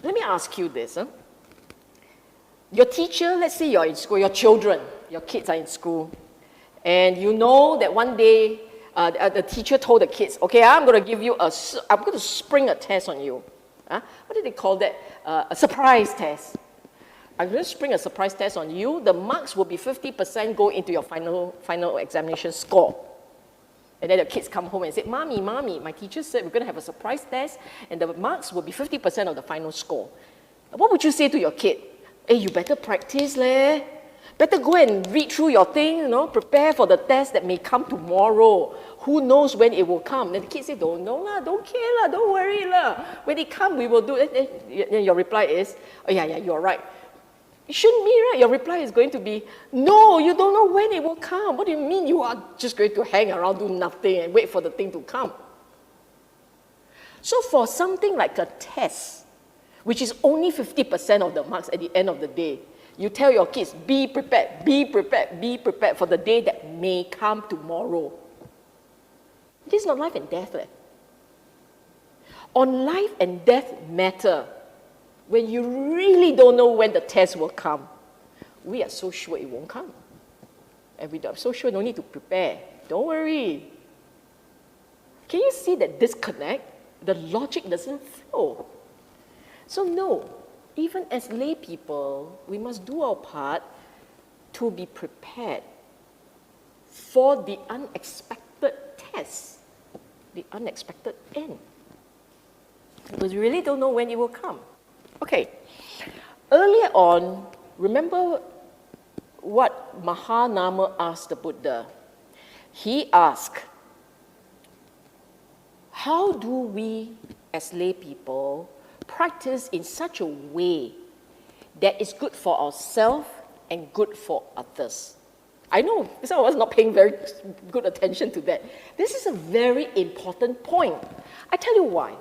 Let me ask you this. Your teacher, let's say you're in school, your children, your kids are in school, and you know that one day the teacher told the kids, okay, I'm going to spring a test on you. What did they call that? A surprise test. I'm going to spring a surprise test on you. The marks will be 50% go into your final examination score. And then the kids come home and say, Mommy, my teacher said we're going to have a surprise test and the marks will be 50% of the final score. What would you say to your kid? Hey, you better practice, leh. Better go and read through your thing, prepare for the test that may come tomorrow. Who knows when it will come? Then the kids say, don't know lah, don't care lah, don't worry lah. When it comes, we will do it. Then your reply is, oh yeah, you're right. It shouldn't be, right? Your reply is going to be, no, you don't know when it will come. What do you mean you are just going to hang around, do nothing, and wait for the thing to come? So for something like a test, which is only 50% of the marks at the end of the day, you tell your kids, be prepared, be prepared, be prepared for the day that may come tomorrow. This is not life and death. On life and death matter, when you really don't know when the test will come, we are so sure it won't come. And we are so sure no need to prepare. Don't worry. Can you see that disconnect? The logic doesn't flow. So no, even as lay people, we must do our part to be prepared for the unexpected test, the unexpected end. Because we really don't know when it will come. Okay, earlier on, remember what Mahānāma asked the Buddha? He asked, how do we as lay people practice in such a way that is good for ourselves and good for others? I know some of us not paying very good attention to that. This is a very important point. I tell you why.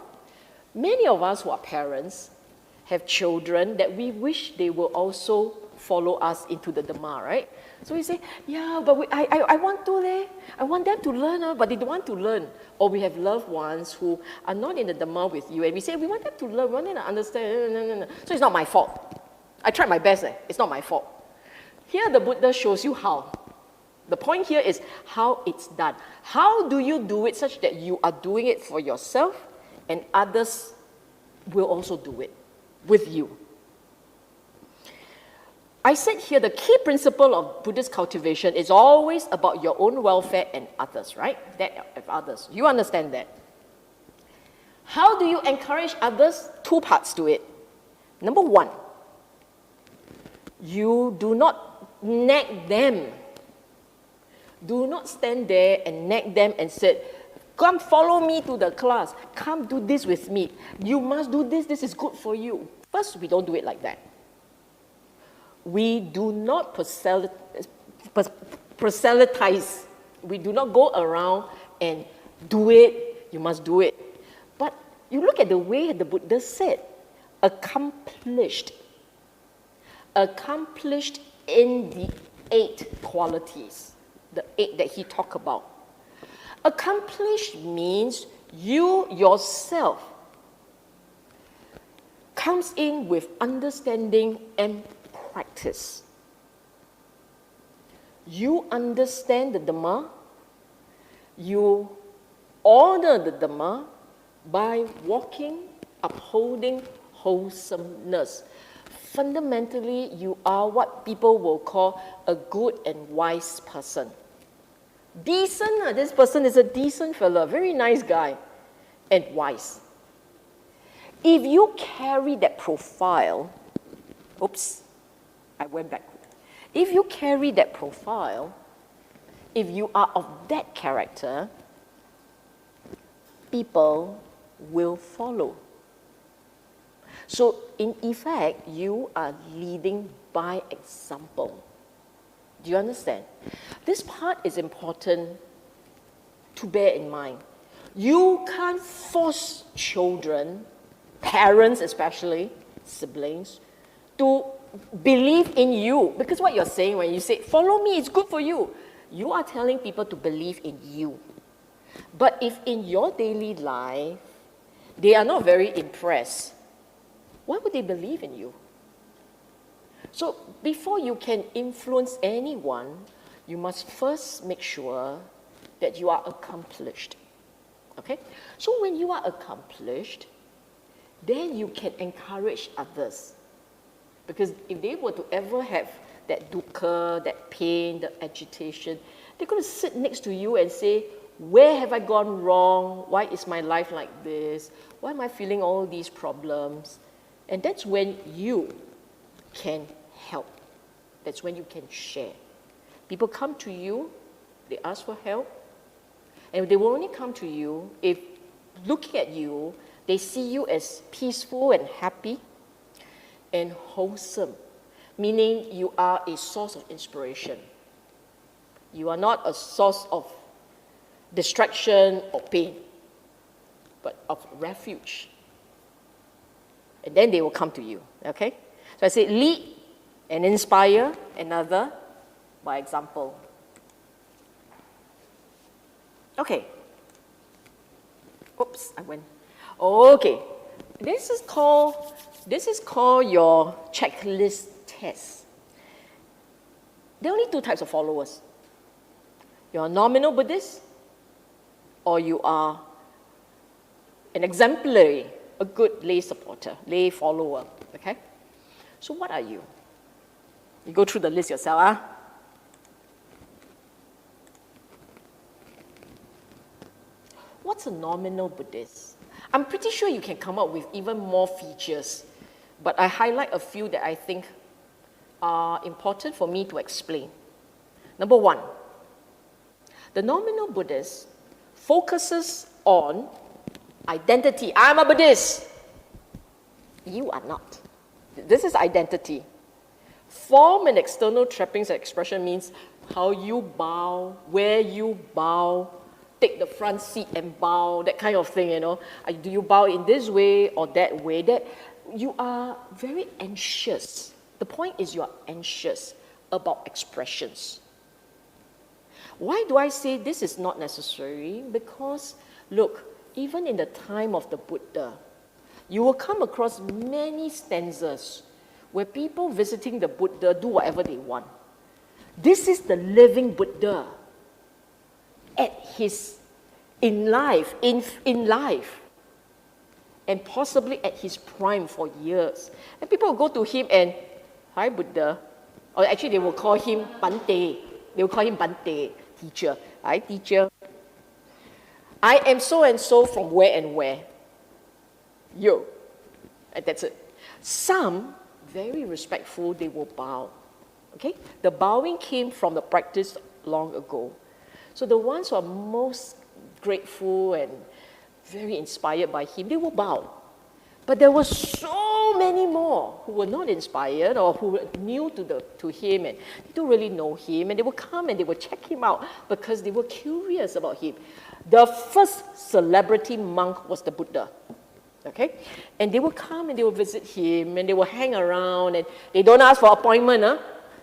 Many of us who are parents have children that we wish they will also follow us into the Dhamma, right? So we say, yeah, but I want to, I want them to learn, but they don't want to learn. Or we have loved ones who are not in the Dhamma with you, and we say, we want them to learn, we want them to understand. No. So it's not my fault. I tried my best, it's not my fault. Here the Buddha shows you how. The point here is how it's done. How do you do it such that you are doing it for yourself and others will also do it with you? I said here the key principle of Buddhist cultivation is always about your own welfare and others, right? That of others. You understand that. How do you encourage others? 2 parts to it. Number 1, you do not nag them Do not stand there and nag them and say, come follow me to the class. Come do this with me. You must do this. This is good for you. First, we don't do it like that. We do not proselytize. We do not go around and do it. You must do it. But you look at the way the Buddha said, accomplished. Accomplished in the 8 qualities, the 8 that he talked about. Accomplished means you yourself comes in with understanding and practice. You understand the Dhamma, you honor the Dhamma by walking, upholding wholesomeness. Fundamentally, you are what people will call a good and wise person. Decent, this person is a decent fellow, very nice guy, and wise. If you carry that profile, oops, I went backward. If you carry that profile, if you are of that character, people will follow. So, in effect, you are leading by example. Do you understand? This part is important to bear in mind. You can't force children, parents especially, siblings, to believe in you. Because what you're saying when you say, follow me, it's good for you, you are telling people to believe in you. But if in your daily life, they are not very impressed, why would they believe in you? So before you can influence anyone, you must first make sure that you are accomplished. Okay? So when you are accomplished, then you can encourage others. Because if they were to ever have that dukkha, that pain, the agitation, they're going to sit next to you and say, where have I gone wrong? Why is my life like this? Why am I feeling all these problems? And that's when you can help. That's when you can share. People come to you, they ask for help, and they will only come to you if, looking at you, they see you as peaceful and happy and wholesome, meaning you are a source of inspiration. You are not a source of distraction or pain, but of refuge. And then they will come to you, okay? So I say lead and inspire another by example. Okay. Oops, I went. Okay. This is called your checklist test. There are only 2 types of followers. You're a nominal Buddhist, or you are an exemplary, a good lay supporter, lay follower, okay? So what are you? You go through the list yourself, huh? What's a nominal Buddhist? I'm pretty sure you can come up with even more features, but I highlight a few that I think are important for me to explain. Number 1, the nominal Buddhist focuses on identity. I'm a Buddhist. You are not. This is identity. Form and external trappings and expression means how you bow, where you bow, take the front seat and bow, that kind of thing, you know. Do you bow in this way or that way? That you are very anxious. The point is you are anxious about expressions. Why do I say this is not necessary? Because, look, even in the time of the Buddha, you will come across many stanzas where people visiting the Buddha do whatever they want. This is the living Buddha in life, and possibly at his prime for years. And people will go to him and, hi Buddha, or actually they will call him Bante. They will call him Bante, teacher. Hi teacher. I am so and so from where and where. Yo. And that's it. Some, very respectful, they will bow. Okay? The bowing came from the practice long ago. So the ones who are most grateful and very inspired by him, they will bow. But there were so many more who were not inspired or who were new to him and they don't really know him, and they would come and they would check him out because they were curious about him. The first celebrity monk was the Buddha. Okay? And they will come and they will visit him and they will hang around and they don't ask for appointment.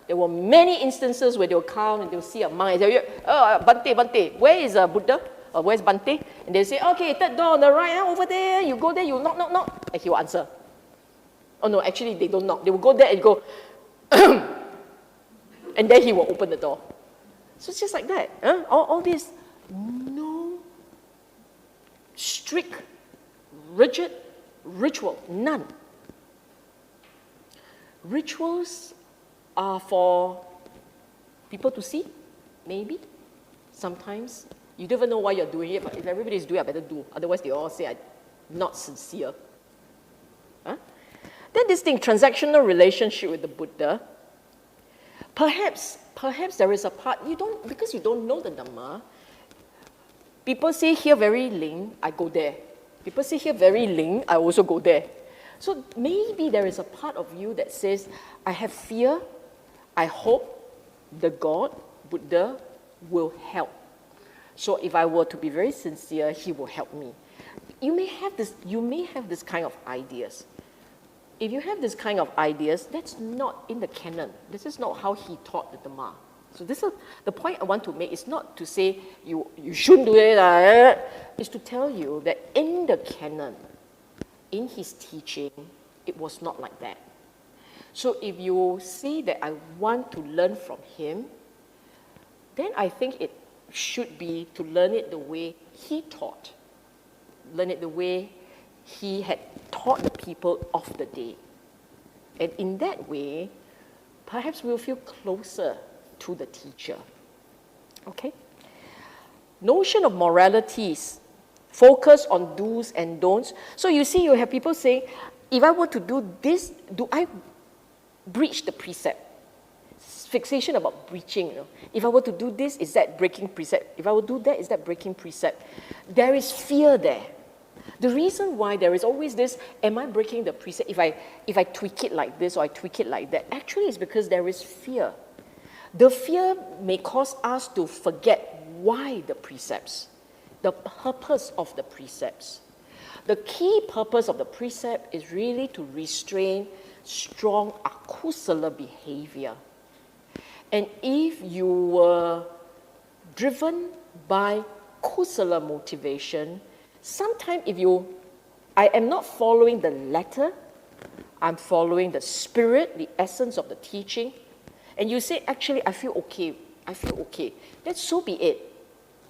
There were many instances where they will come and they will see a monk and say, oh, Bante, where is Buddha? Or where's Bante? And they say, okay, third door on the right, over there, you go there, you knock, knock, knock. And he will answer. Oh no, actually they don't knock. They will go there and go, and then he will open the door. So it's just like that. All this, no strict, rigid ritual, none. Rituals are for people to see, maybe, sometimes. You don't even know why you're doing it, but if everybody's doing it, I better do. Otherwise, they all say I'm not sincere. Then this thing, transactional relationship with the Buddha, perhaps there is a part, because you don't know the Dhamma, people say here very ling, I go there. People say here very ling, I also go there. So maybe there is a part of you that says, I have fear, I hope the God, Buddha, will help. So if I were to be very sincere, he will help me. You may have this kind of ideas. If you have this kind of ideas, that's not in the canon. This is not how he taught the Dhamma. So this is the point I want to make. Is not to say you shouldn't do it. It's to tell you that in the canon, in his teaching, it was not like that. So if you say that I want to learn from him, then I think it should be to learn it the way he taught. Learn it the way he had taught the people of the day. And in that way, perhaps we'll feel closer to the teacher. Okay? Notion of moralities, focus on do's and don'ts. So you see, you have people saying, if I were to do this, do I breach the precept? Fixation about breaching. If I were to do this, is that breaking precept? If I would do that, is that breaking precept? There is fear there. The reason why there is always this, am I breaking the precept if I tweak it like this or I tweak it like that? Actually, it's because there is fear. The fear may cause us to forget why the precepts, the purpose of the precepts. The key purpose of the precept is really to restrain strong akusala behavior. And if you were driven by kusala motivation, sometimes I am not following the letter, I'm following the spirit, the essence of the teaching, and you say, actually, I feel okay, then so be it.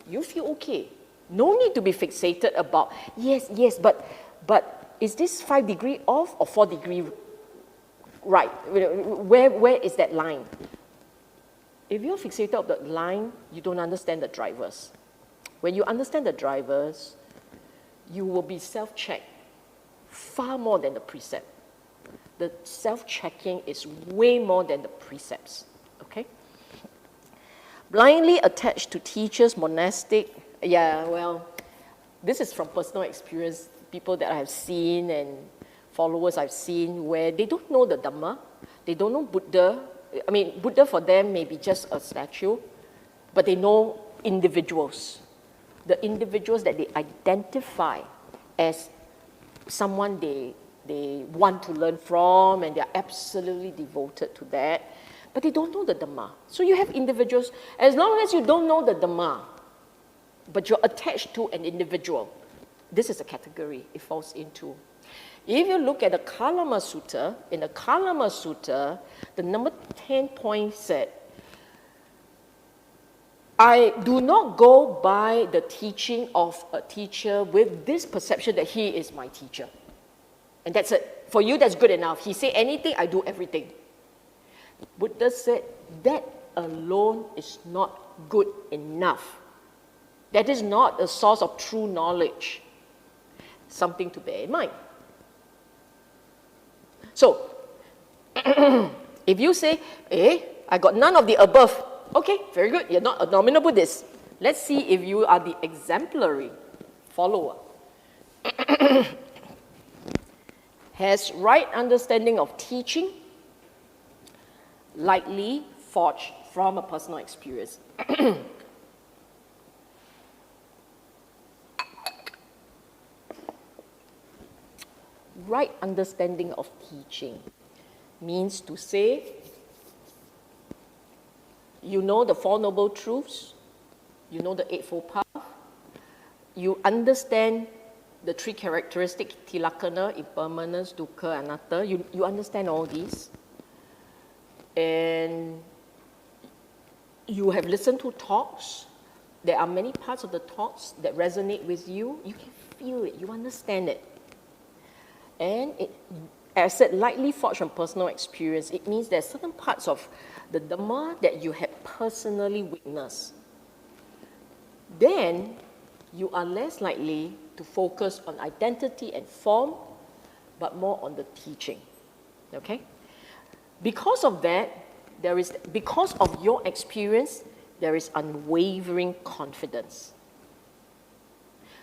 You feel okay. No need to be fixated about, yes, but is this 5 degree off or 4 degree right? Where is that line? If you're fixated on that line, you don't understand the drivers. When you understand the drivers, you will be self-checked far more than the precept. The self-checking is way more than the precepts, okay? Blindly attached to teachers, monastic, this is from personal experience, people that I have seen and followers I've seen where they don't know the Dhamma, they don't know Buddha. I mean, Buddha for them may be just a statue, but they know individuals. The individuals that they identify as someone they want to learn from, and they're absolutely devoted to that, but they don't know the Dhamma. So you have individuals, as long as you don't know the Dhamma, but you're attached to an individual, this is a category it falls into. If you look at the Mahānāma Sutta, in the Mahānāma Sutta, the number 10 point said, I do not go by the teaching of a teacher with this perception that he is my teacher. And that's it. For you, that's good enough. He say anything, I do everything. Buddha said that alone is not good enough. That is not a source of true knowledge. Something to bear in mind. So, if you say, I got none of the above, okay, very good, you're not a nominal Buddhist. Let's see if you are the exemplary follower. Has right understanding of teaching, likely forged from a personal experience. Right understanding of teaching means to say, you know the Four Noble Truths, you know the Eightfold Path, you understand the three characteristics, tilakkhana, impermanence, dukkha, anatta, you understand all these. And you have listened to talks. There are many parts of the talks that resonate with you. You can feel it, you understand it. And as I said, lightly forged from personal experience, it means there are certain parts of the Dhamma that you have personally witnessed. Then you are less likely to focus on identity and form, but more on the teaching. Okay? Because of that, because of your experience, there is unwavering confidence.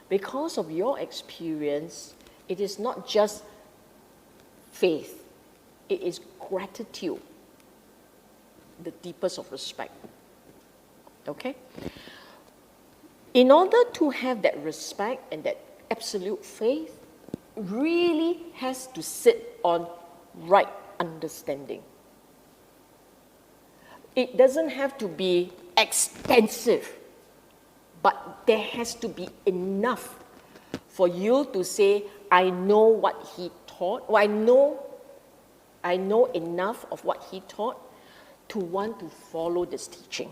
Because of your experience, it is not just faith, it is gratitude, the deepest of respect. Okay? In order to have that respect and that absolute faith, really has to sit on right understanding. It doesn't have to be extensive, but there has to be enough for you to say, I know what he taught, or I know enough of what he taught to want to follow this teaching.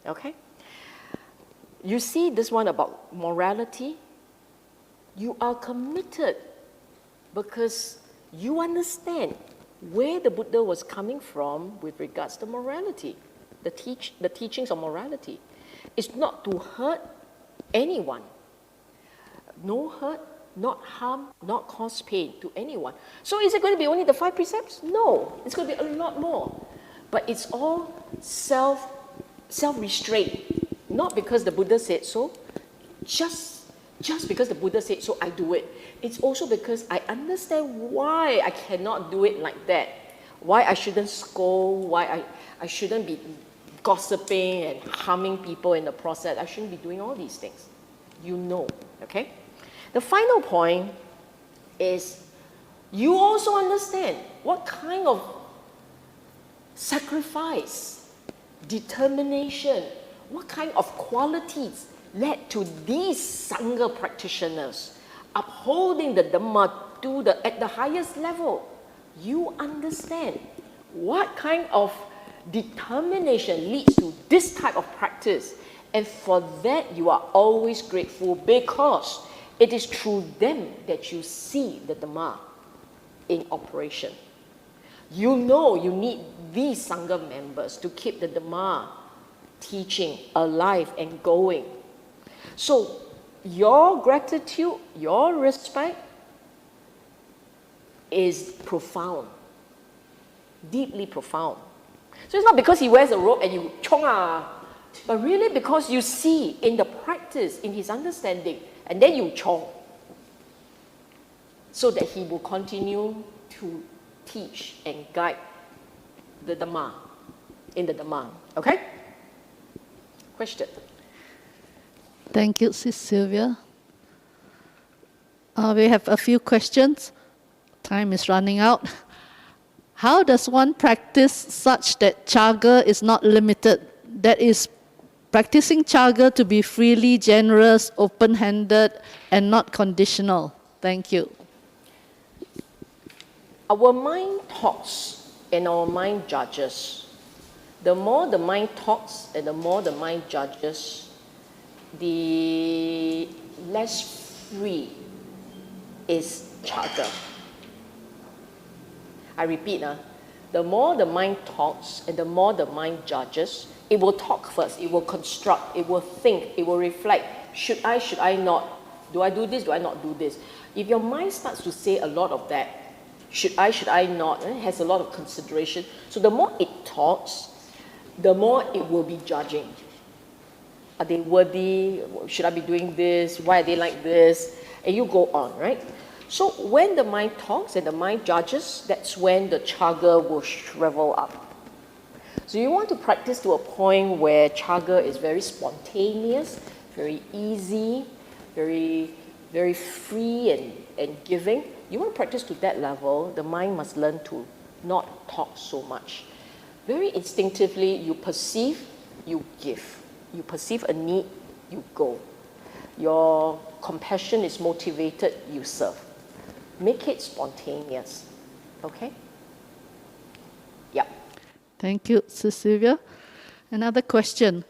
Okay? You see this one about morality? You are committed because you understand where the Buddha was coming from with regards to morality, the teachings of morality. It's not to hurt anyone. No hurt, not harm, not cause pain to anyone. So is it going to be only the 5 precepts? No, it's going to be a lot more. But it's all self-restraint. Not because the Buddha said so, just because the Buddha said so, I do it. It's also because I understand why I cannot do it like that. Why I shouldn't scold, why I shouldn't be gossiping and harming people in the process. I shouldn't be doing all these things. You know, okay? The final point is you also understand what kind of sacrifice, determination, what kind of qualities led to these Sangha practitioners upholding the Dhamma at the highest level. You understand what kind of determination leads to this type of practice. And for that, you are always grateful because it is through them that you see the Dhamma in operation. You know you need these Sangha members to keep the Dhamma teaching alive and going. So your gratitude, your respect is profound, deeply profound. So it's not because he wears a robe and you chong but really because you see in the practice, in his understanding, and then you chong, so that he will continue to teach and guide the Dhamma, in the Dhamma. Okay? Question? Thank you, Sis Sylvia. We have a few questions. Time is running out. How does one practice such that Chaga is not limited? That is, practicing Chaga to be freely generous, open-handed, and not conditional. Thank you. Our mind talks and our mind judges. The more the mind talks and the more the mind judges, the less free is Chaga. I repeat, the more the mind talks and the more the mind judges, it will talk first, it will construct, it will think, it will reflect. Should I not? Do I do this? Do I not do this? If your mind starts to say a lot of that, should I not? It has a lot of consideration. So the more it talks, the more it will be judging. Are they worthy? Should I be doing this? Why are they like this? And you go on, right? So when the mind talks and the mind judges, that's when the chaga will shrivel up. So you want to practice to a point where chaga is very spontaneous, very easy, very, very free and giving. You want to practice to that level, the mind must learn to not talk so much. Very instinctively, you perceive, you give. You perceive a need, you go. Your compassion is motivated, you serve. Make it spontaneous, okay? Yeah. Thank you, Sis Sylvia. Another question.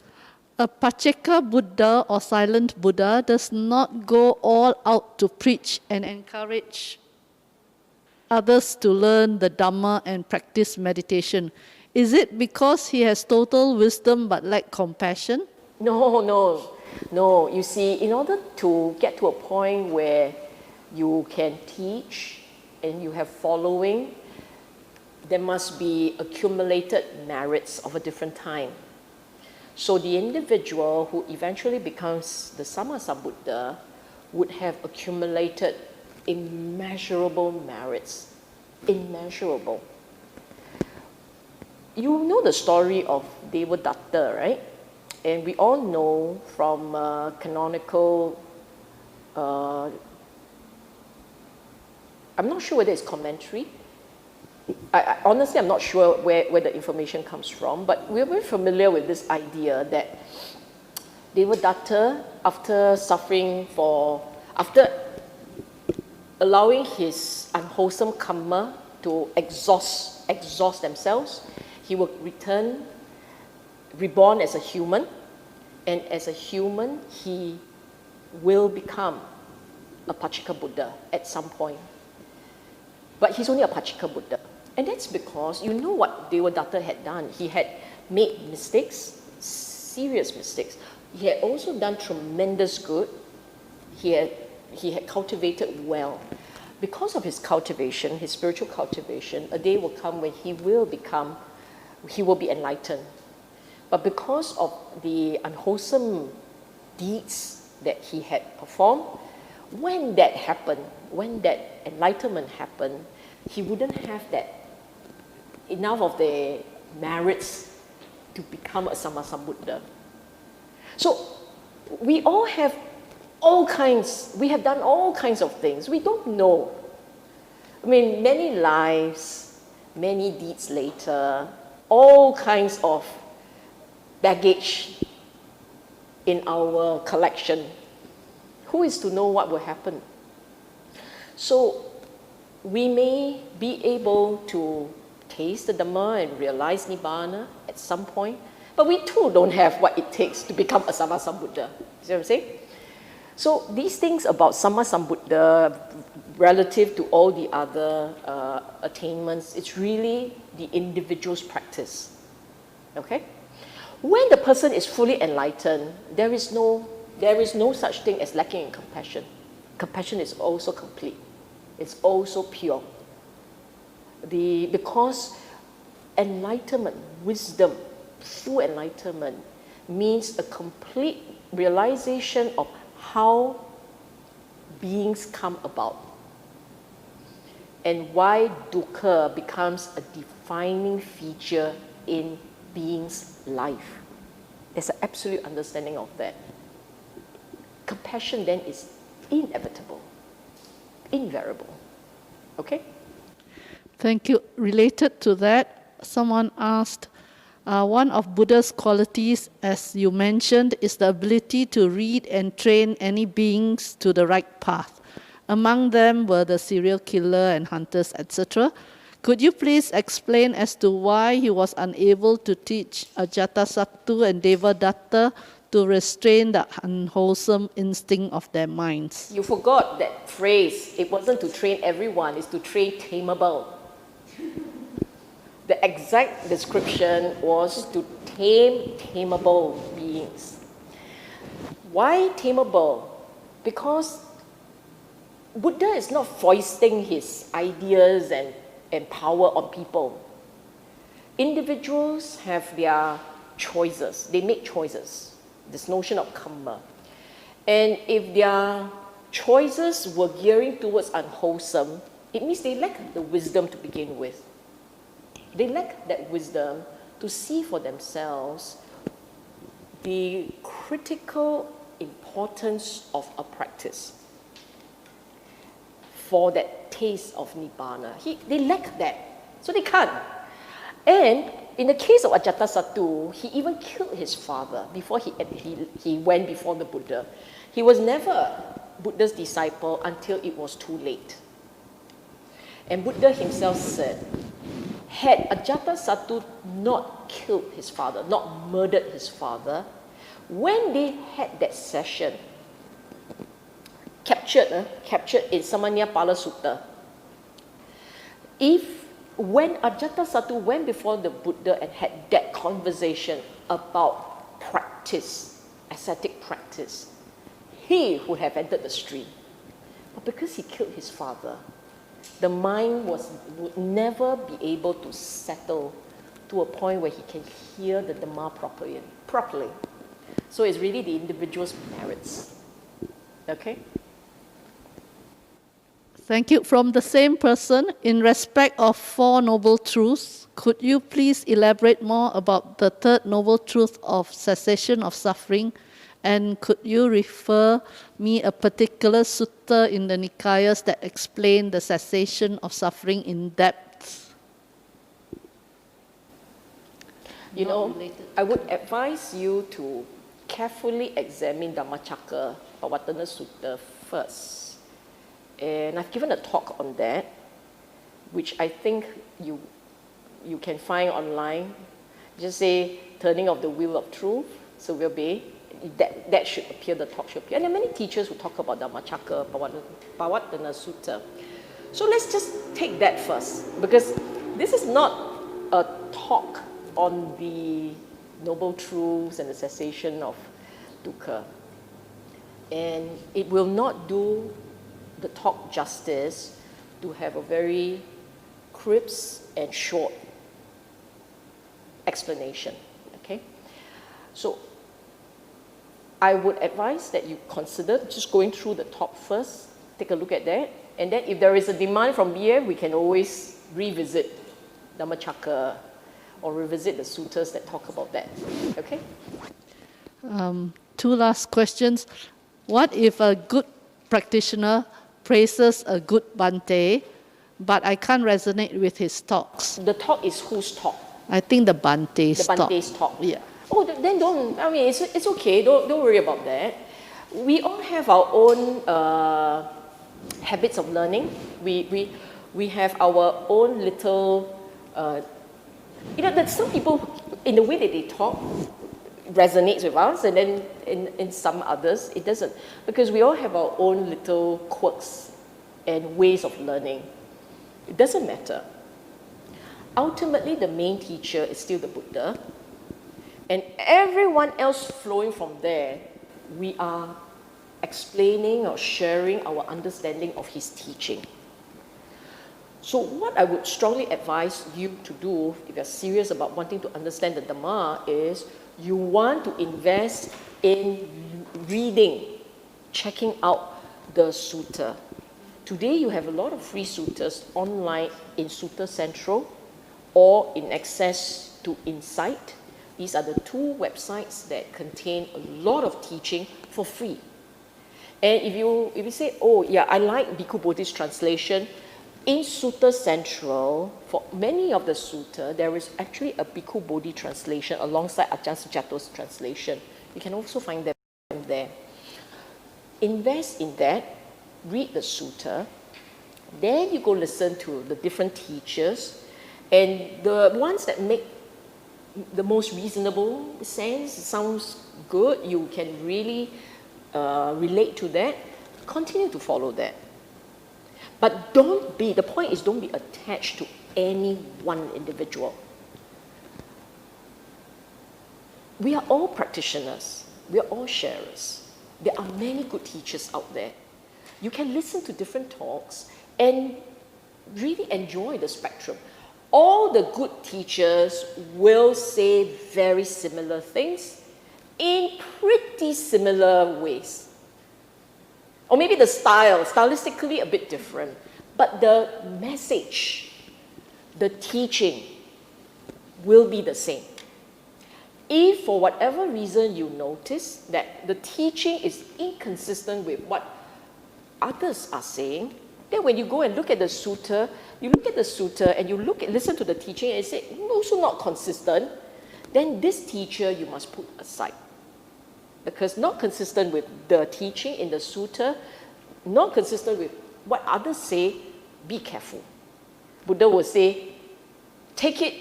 A Pacceka Buddha or silent Buddha does not go all out to preach and encourage others to learn the Dhamma and practice meditation. Is it because he has total wisdom but lack compassion? No. You see, in order to get to a point where you can teach and you have following, there must be accumulated merits of a different time. So the individual who eventually becomes the Sammasambuddha would have accumulated immeasurable merits. Immeasurable. You know the story of Devadatta, right? And we all know from canonical, I'm not sure whether it's commentary. Honestly, I'm not sure where the information comes from, but we're very familiar with this idea that Devadatta, after allowing his unwholesome karma to exhaust themselves, he will reborn as a human, and as a human, he will become a Pacceka Buddha at some point. But he's only a Pacceka Buddha. And that's because you know what Devadatta had done. He had made mistakes, serious mistakes. He had also done tremendous good. He had cultivated well. Because of his cultivation, his spiritual cultivation, a day will come when he will be enlightened. But because of the unwholesome deeds that he had performed, when that happened, when that enlightenment happened, he wouldn't have enough of the merits to become a Sammasambuddha. So we all have we have done all kinds of things. We don't know. I mean, many lives, many deeds later, all kinds of baggage in our collection. Who is to know what will happen? So we may be able to taste the Dhamma and realize Nibbana at some point, but we too don't have what it takes to become a Sammasambuddha. See what I'm saying? So these things about Sammasambuddha relative to all the other attainments, it's really the individual's practice. Okay? When the person is fully enlightened, there is no such thing as lacking in compassion. Compassion is also complete. It's also pure. Because enlightenment, wisdom, full enlightenment means a complete realization of how beings come about and why dukkha becomes a defining feature in being's life. There's an absolute understanding of that. Compassion then is inevitable, invariable. Okay? Thank you. Related to that, someone asked, one of Buddha's qualities, as you mentioned, is the ability to read and train any beings to the right path. Among them were the serial killer and hunters, etc. Could you please explain as to why he was unable to teach Ajatasattu and Devadatta to restrain the unwholesome instinct of their minds? You forgot that phrase. It wasn't to train everyone, it's to train tameable. The exact description was to tame tameable beings. Why tameable? Because Buddha is not foisting his ideas and power on people. Individuals have their choices. They make choices. this notion of karma. And if their choices were gearing towards unwholesome, it means they lack the wisdom to begin with. They lack that wisdom to see for themselves the critical importance of a practice for that taste of Nibbana. They lack that, so they can't. And in the case of Ajatasattu, he even killed his father before he went before the Buddha. He was never Buddha's disciple until it was too late. And Buddha himself said, had Ajatasattu not killed his father, not murdered his father, when they had that session, captured in Samannapala Sutta, when Ajatasattu went before the Buddha and had that conversation about practice, ascetic practice, he would have entered the stream. But because he killed his father, the mind would never be able to settle to a point where he can hear the Dhamma properly. So it's really the individual's merits. Okay? Thank you. From the same person, in respect of Four Noble Truths, could you please elaborate more about the third noble truth of cessation of suffering? And could you refer me a particular sutta in the Nikayas that explain the cessation of suffering in depth? You know, I would advise you to carefully examine Dhammacakka Pavattana Sutta first. And I've given a talk on that, which I think you can find online. Just say, Turning of the Wheel of Truth, Sylvia Bay. That should appear, the talk should appear. And there are many teachers who talk about Dhammacakka Pavattana Sutta. So let's just take that first, because this is not a talk on the Noble Truths and the cessation of dukkha. And it will not do the talk justice to have a very crisp and short explanation. Okay? So I would advise that you consider just going through the talk first, take a look at that, and then if there is a demand from here, we can always revisit Dhammacakka or revisit the suttas that talk about that. Okay? Two last questions. What if a good practitioner praises a good Bhante, but I can't resonate with his talks? The talk is whose talk? I think the Bhante's talk. The Bhante's talk. Yeah. Oh, then don't, I mean, it's okay, don't worry about that. We all have our own habits of learning. We have our own little, that some people, in the way that they talk, resonates with us, and then in some others, it doesn't. Because we all have our own little quirks and ways of learning. It doesn't matter. Ultimately, the main teacher is still the Buddha. And everyone else flowing from there, we are explaining or sharing our understanding of his teaching. So what I would strongly advise you to do, if you're serious about wanting to understand the Dhamma, is you want to invest in reading, checking out the sutta. Today you have a lot of free suttas online in Sutta Central or in Access to Insight. These are the two websites that contain a lot of teaching for free. And if you say, oh yeah, I like Bhikkhu Bodhi's translation, in Sutta Central, for many of the sutta, there is actually a Bhikkhu Bodhi translation alongside Ajahn Sujato's translation. You can also find them there. Invest in that, read the sutta, then you go listen to the different teachers, and the ones that make the most reasonable sense, sounds good, you can really relate to that, continue to follow that. But the point is, don't be attached to any one individual. We are all practitioners. We are all sharers. There are many good teachers out there. You can listen to different talks and really enjoy the spectrum. All the good teachers will say very similar things, in pretty similar ways. Or maybe the stylistically a bit different, but the message, the teaching will be the same. If for whatever reason you notice that the teaching is inconsistent with what others are saying, then when you go and look at the sutta, you look at the sutta and you listen to the teaching and say, also not consistent, then this teacher you must put aside. Because not consistent with the teaching in the sutta, not consistent with what others say, be careful. Buddha will say, take it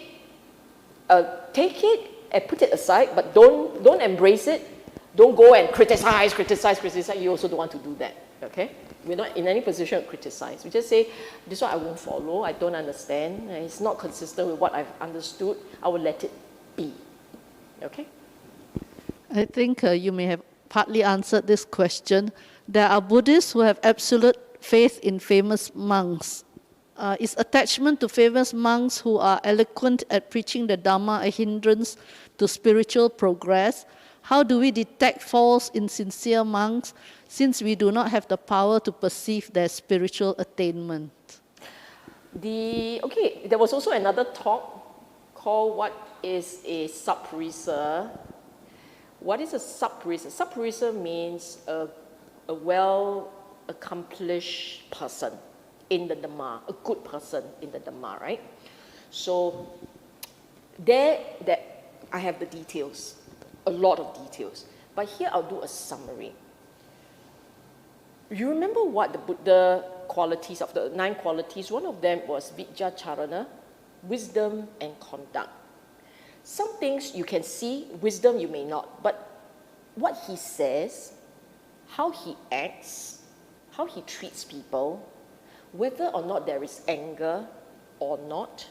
and put it aside, but don't embrace it. Don't go and criticize. You also don't want to do that, okay? We're not in any position to criticize. We just say, this one I won't follow, I don't understand, it's not consistent with what I've understood, I will let it be, okay? I think you may have partly answered this question. There are Buddhists who have absolute faith in famous monks. Is attachment to famous monks who are eloquent at preaching the Dhamma a hindrance to spiritual progress? How do we detect faults in sincere monks, since we do not have the power to perceive their spiritual attainment? There was also another talk called What is a Saprisa? What is a saprisa? Saprisa means a well-accomplished person in the Dhamma, a good person in the Dhamma, right? So I have the details, a lot of details. But here I'll do a summary. You remember what the Buddha qualities, of the 9 qualities, one of them was Vidya Charana, wisdom and conduct. Some things you can see, wisdom you may not, but what he says, how he acts, how he treats people, whether or not there is anger or not,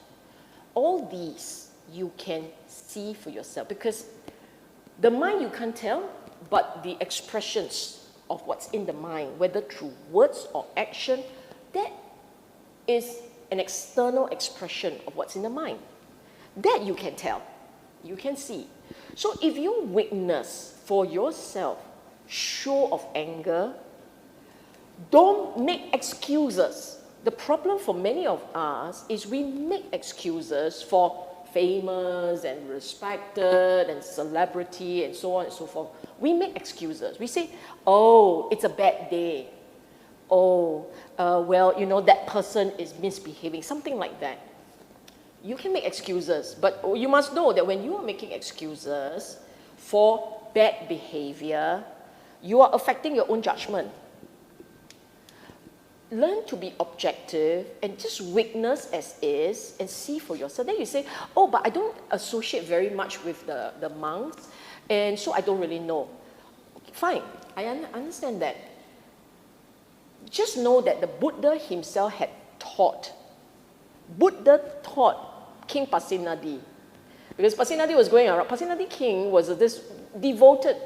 all these you can see for yourself. Because the mind you can't tell, but the expressions of what's in the mind, whether through words or action, that is an external expression of what's in the mind. That you can tell, you can see. So if you witness for yourself show of anger, don't make excuses. The problem for many of us is we make excuses for famous and respected and celebrity and so on and so forth. We make excuses. We say, oh, it's a bad day. Oh, that person is misbehaving, something like that. You can make excuses, but you must know that when you are making excuses for bad behavior, you are affecting your own judgment. Learn to be objective and just witness as is and see for yourself. Then you say, oh, but I don't associate very much with the monks, and so I don't really know. Fine, I understand that. Just know that the Buddha himself had taught. Buddha taught King Pasenadi. Because Pasenadi was going around. Pasenadi king was this devoted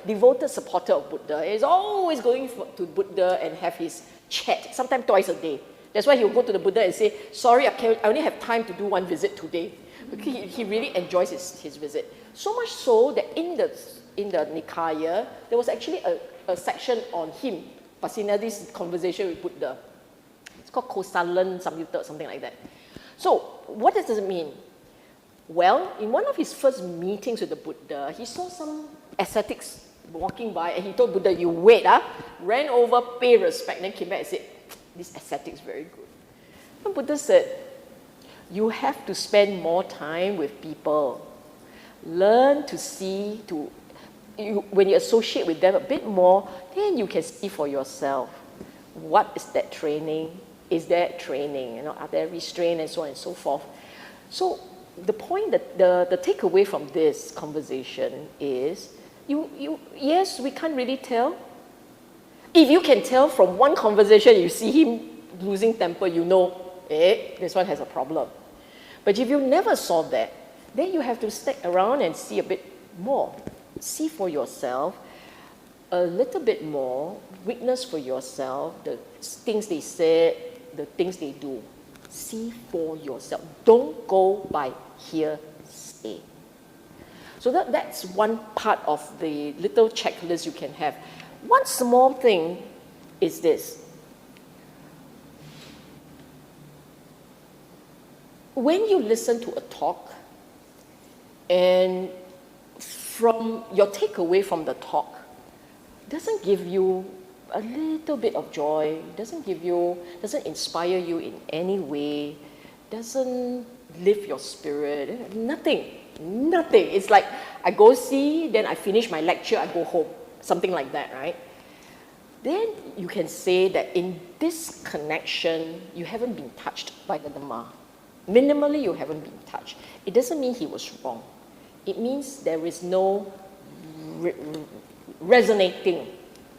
devoted supporter of Buddha. He's always going to Buddha and have his chat, sometimes twice a day. That's why he'll go to the Buddha and say, sorry, I only have time to do one visit today. Because he really enjoys his visit. So much so that in the Nikaya, there was actually a section on him, Pasenadi's conversation with Buddha. It's called Kosalan Samyutta, something like that. So, what does it mean? Well, in one of his first meetings with the Buddha, he saw some ascetics walking by and he told Buddha, you wait, ran over, pay respect, then came back and said, this ascetic is very good. And Buddha said, you have to spend more time with people. Learn to see, when you associate with them a bit more, then you can see for yourself, what is that training? Is there training? Are there restraint and so on and so forth? So the point that the takeaway from this conversation is, yes, we can't really tell. If you can tell from one conversation, you see him losing temper, you know, this one has a problem. But if you never saw that, then you have to stick around and see a bit more. See for yourself a little bit more, witness for yourself the things they said, the things they do. See for yourself. Don't go by hearsay. So that's one part of the little checklist you can have. One small thing is this. When you listen to a talk, and from your takeaway from the talk doesn't give you a little bit of joy, doesn't inspire you in any way, doesn't lift your spirit, nothing. It's like I go see, then I finish my lecture, I go home, something like that, right? Then you can say that in this connection, you haven't been touched by the Dhamma. Minimally, you haven't been touched. It doesn't mean he was wrong. It means there is no resonating.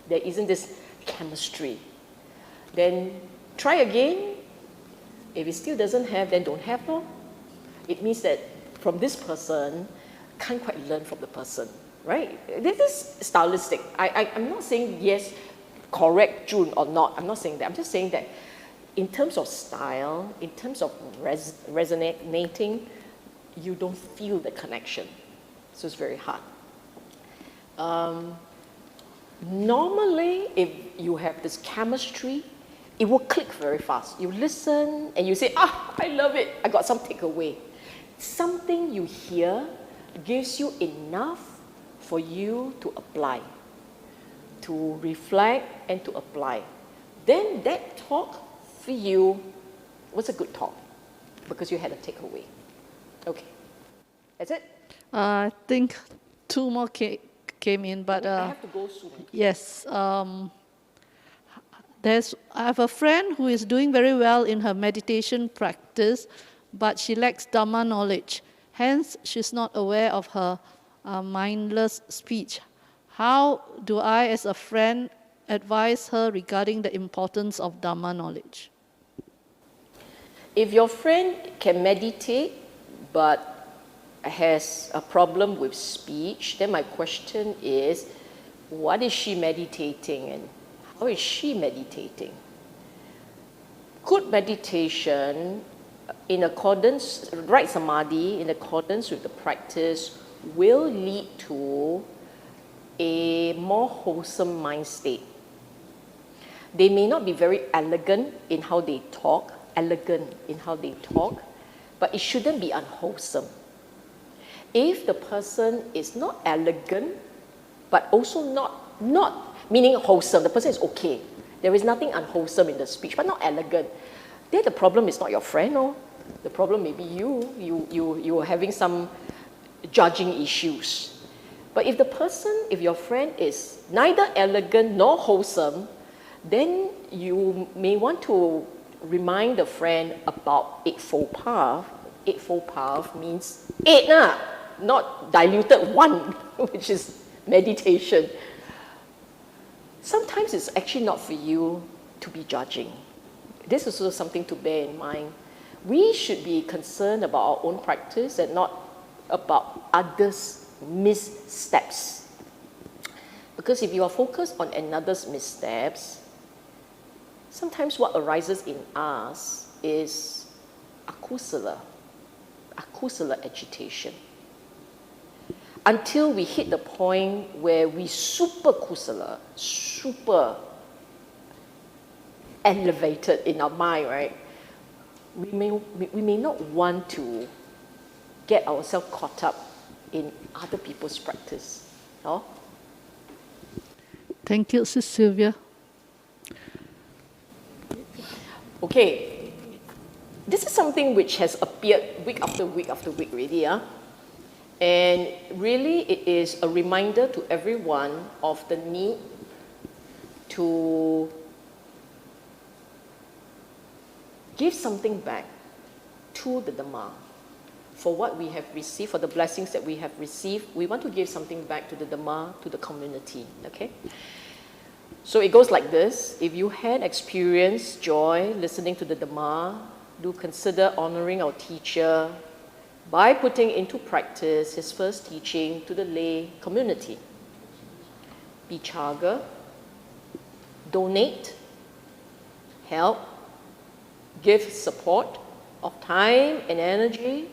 There isn't this chemistry. Then try again. If it still doesn't have, then don't have. It means that from this person, can't quite learn from the person, right? This is stylistic. I'm not saying yes, correct June or not. I'm not saying that. I'm just saying that in terms of style, in terms of resonating, you don't feel the connection. So it's very hard. Normally, if you have this chemistry, it will click very fast. You listen and you say, I love it. I got some takeaway. Something you hear gives you enough for you to apply, to reflect and to apply. Then that talk for you was a good talk because you had a takeaway. Okay, that's it? I think two more came in, but I have to go soon. yes. I have a friend who is doing very well in her meditation practice, but she lacks Dhamma knowledge. Hence, she's not aware of her mindless speech. How do I, as a friend, advise her regarding the importance of Dhamma knowledge? If your friend can meditate, but has a problem with speech, then my question is, what is she meditating and how is she meditating? Good meditation, in accordance, right samadhi, in accordance with the practice, will lead to a more wholesome mind state. They may not be very elegant in how they talk, but it shouldn't be unwholesome. If the person is not elegant, but also not meaning wholesome, the person is okay. There is nothing unwholesome in the speech, but not elegant. Then the problem is not your friend, no. The problem may be you are having some judging issues. But if your friend is neither elegant nor wholesome, then you may want to remind the friend about Eightfold Path. Eightfold Path means eight, not diluted one, which is meditation. Sometimes it's actually not for you to be judging. This is also something to bear in mind. We should be concerned about our own practice and not about others' missteps. Because if you are focused on another's missteps, sometimes what arises in us is akusala agitation. Until we hit the point where we super elevated in our mind, right? We may not want to get ourselves caught up in other people's practice. No? Thank you, Sis Sylvia. Okay, this is something which has appeared week after week after week already. And really it is a reminder to everyone of the need to give something back to the Dhamma. For what we have received, for the blessings that we have received, we want to give something back to the Dhamma, to the community, okay? So it goes like this. If you had experienced joy listening to the Dhamma, do consider honoring our teacher by putting into practice his first teaching to the lay community. Be chaga, donate, help, give support of time and energy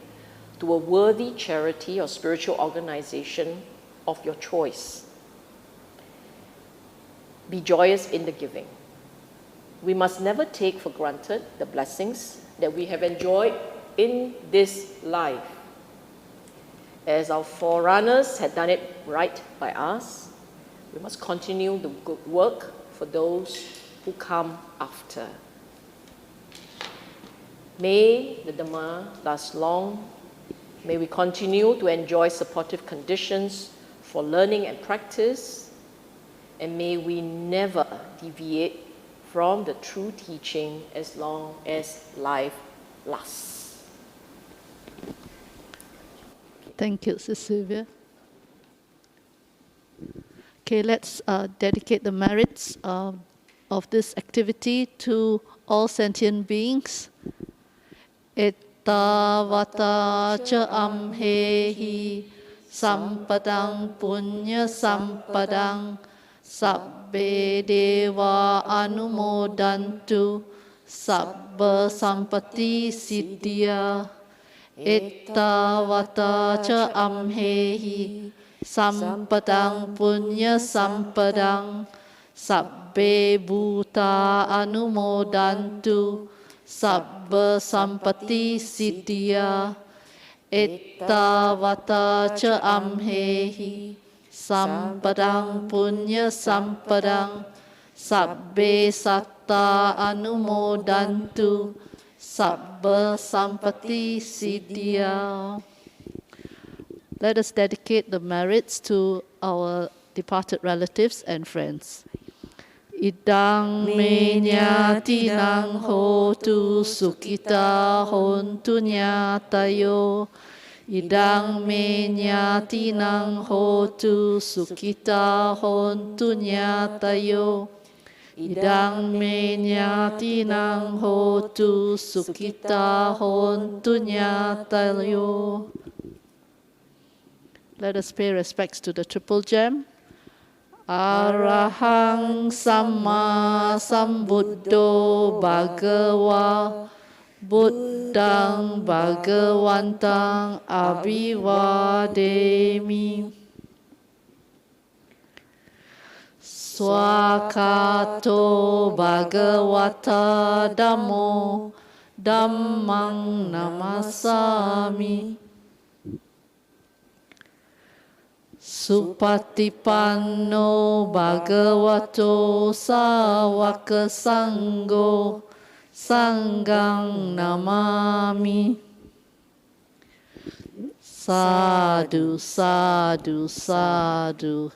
to a worthy charity or spiritual organization of your choice. Be joyous in the giving. We must never take for granted the blessings that we have enjoyed in this life. As our forerunners had done it right by us, we must continue the good work for those who come after. May the Dhamma last long. May we continue to enjoy supportive conditions for learning and practice, and may we never deviate from the true teaching as long as life lasts. Thank you, Sis Sylvia. Okay, let's dedicate the merits of this activity to all sentient beings. Ettavata cha amhehi sampadang punya sampadang sabbe deva anumodantu sabba sampati siddhya. Ettavata cha amhehi sampadang punya sampadang sabbe bhuta anumodantu sabba sampati siddhya. Ettavata cha amhehi sampadang punya sampadang sabbe satta anumodantu sabba sampati siddhya. Let us dedicate the merits to our departed relatives and friends. Idang me nyatinang hotu sukita hontu nyatayo. Idang me nyatinang hotu sukita hontu nyatayo. Idang me nyatinang hotu sukita hontu nyatayo. Let us pay respects to the Triple Gem. Arahang Samma Sambuddho Bhagava Buddhang Bhagavantang Abhivademi. Swakato Bhagavata Dhammo Dhammang Namasami. Supatipanno Bhagavato Sāvaka Sangho Sanghang Namami. Sadhu, sadhu, sadhu.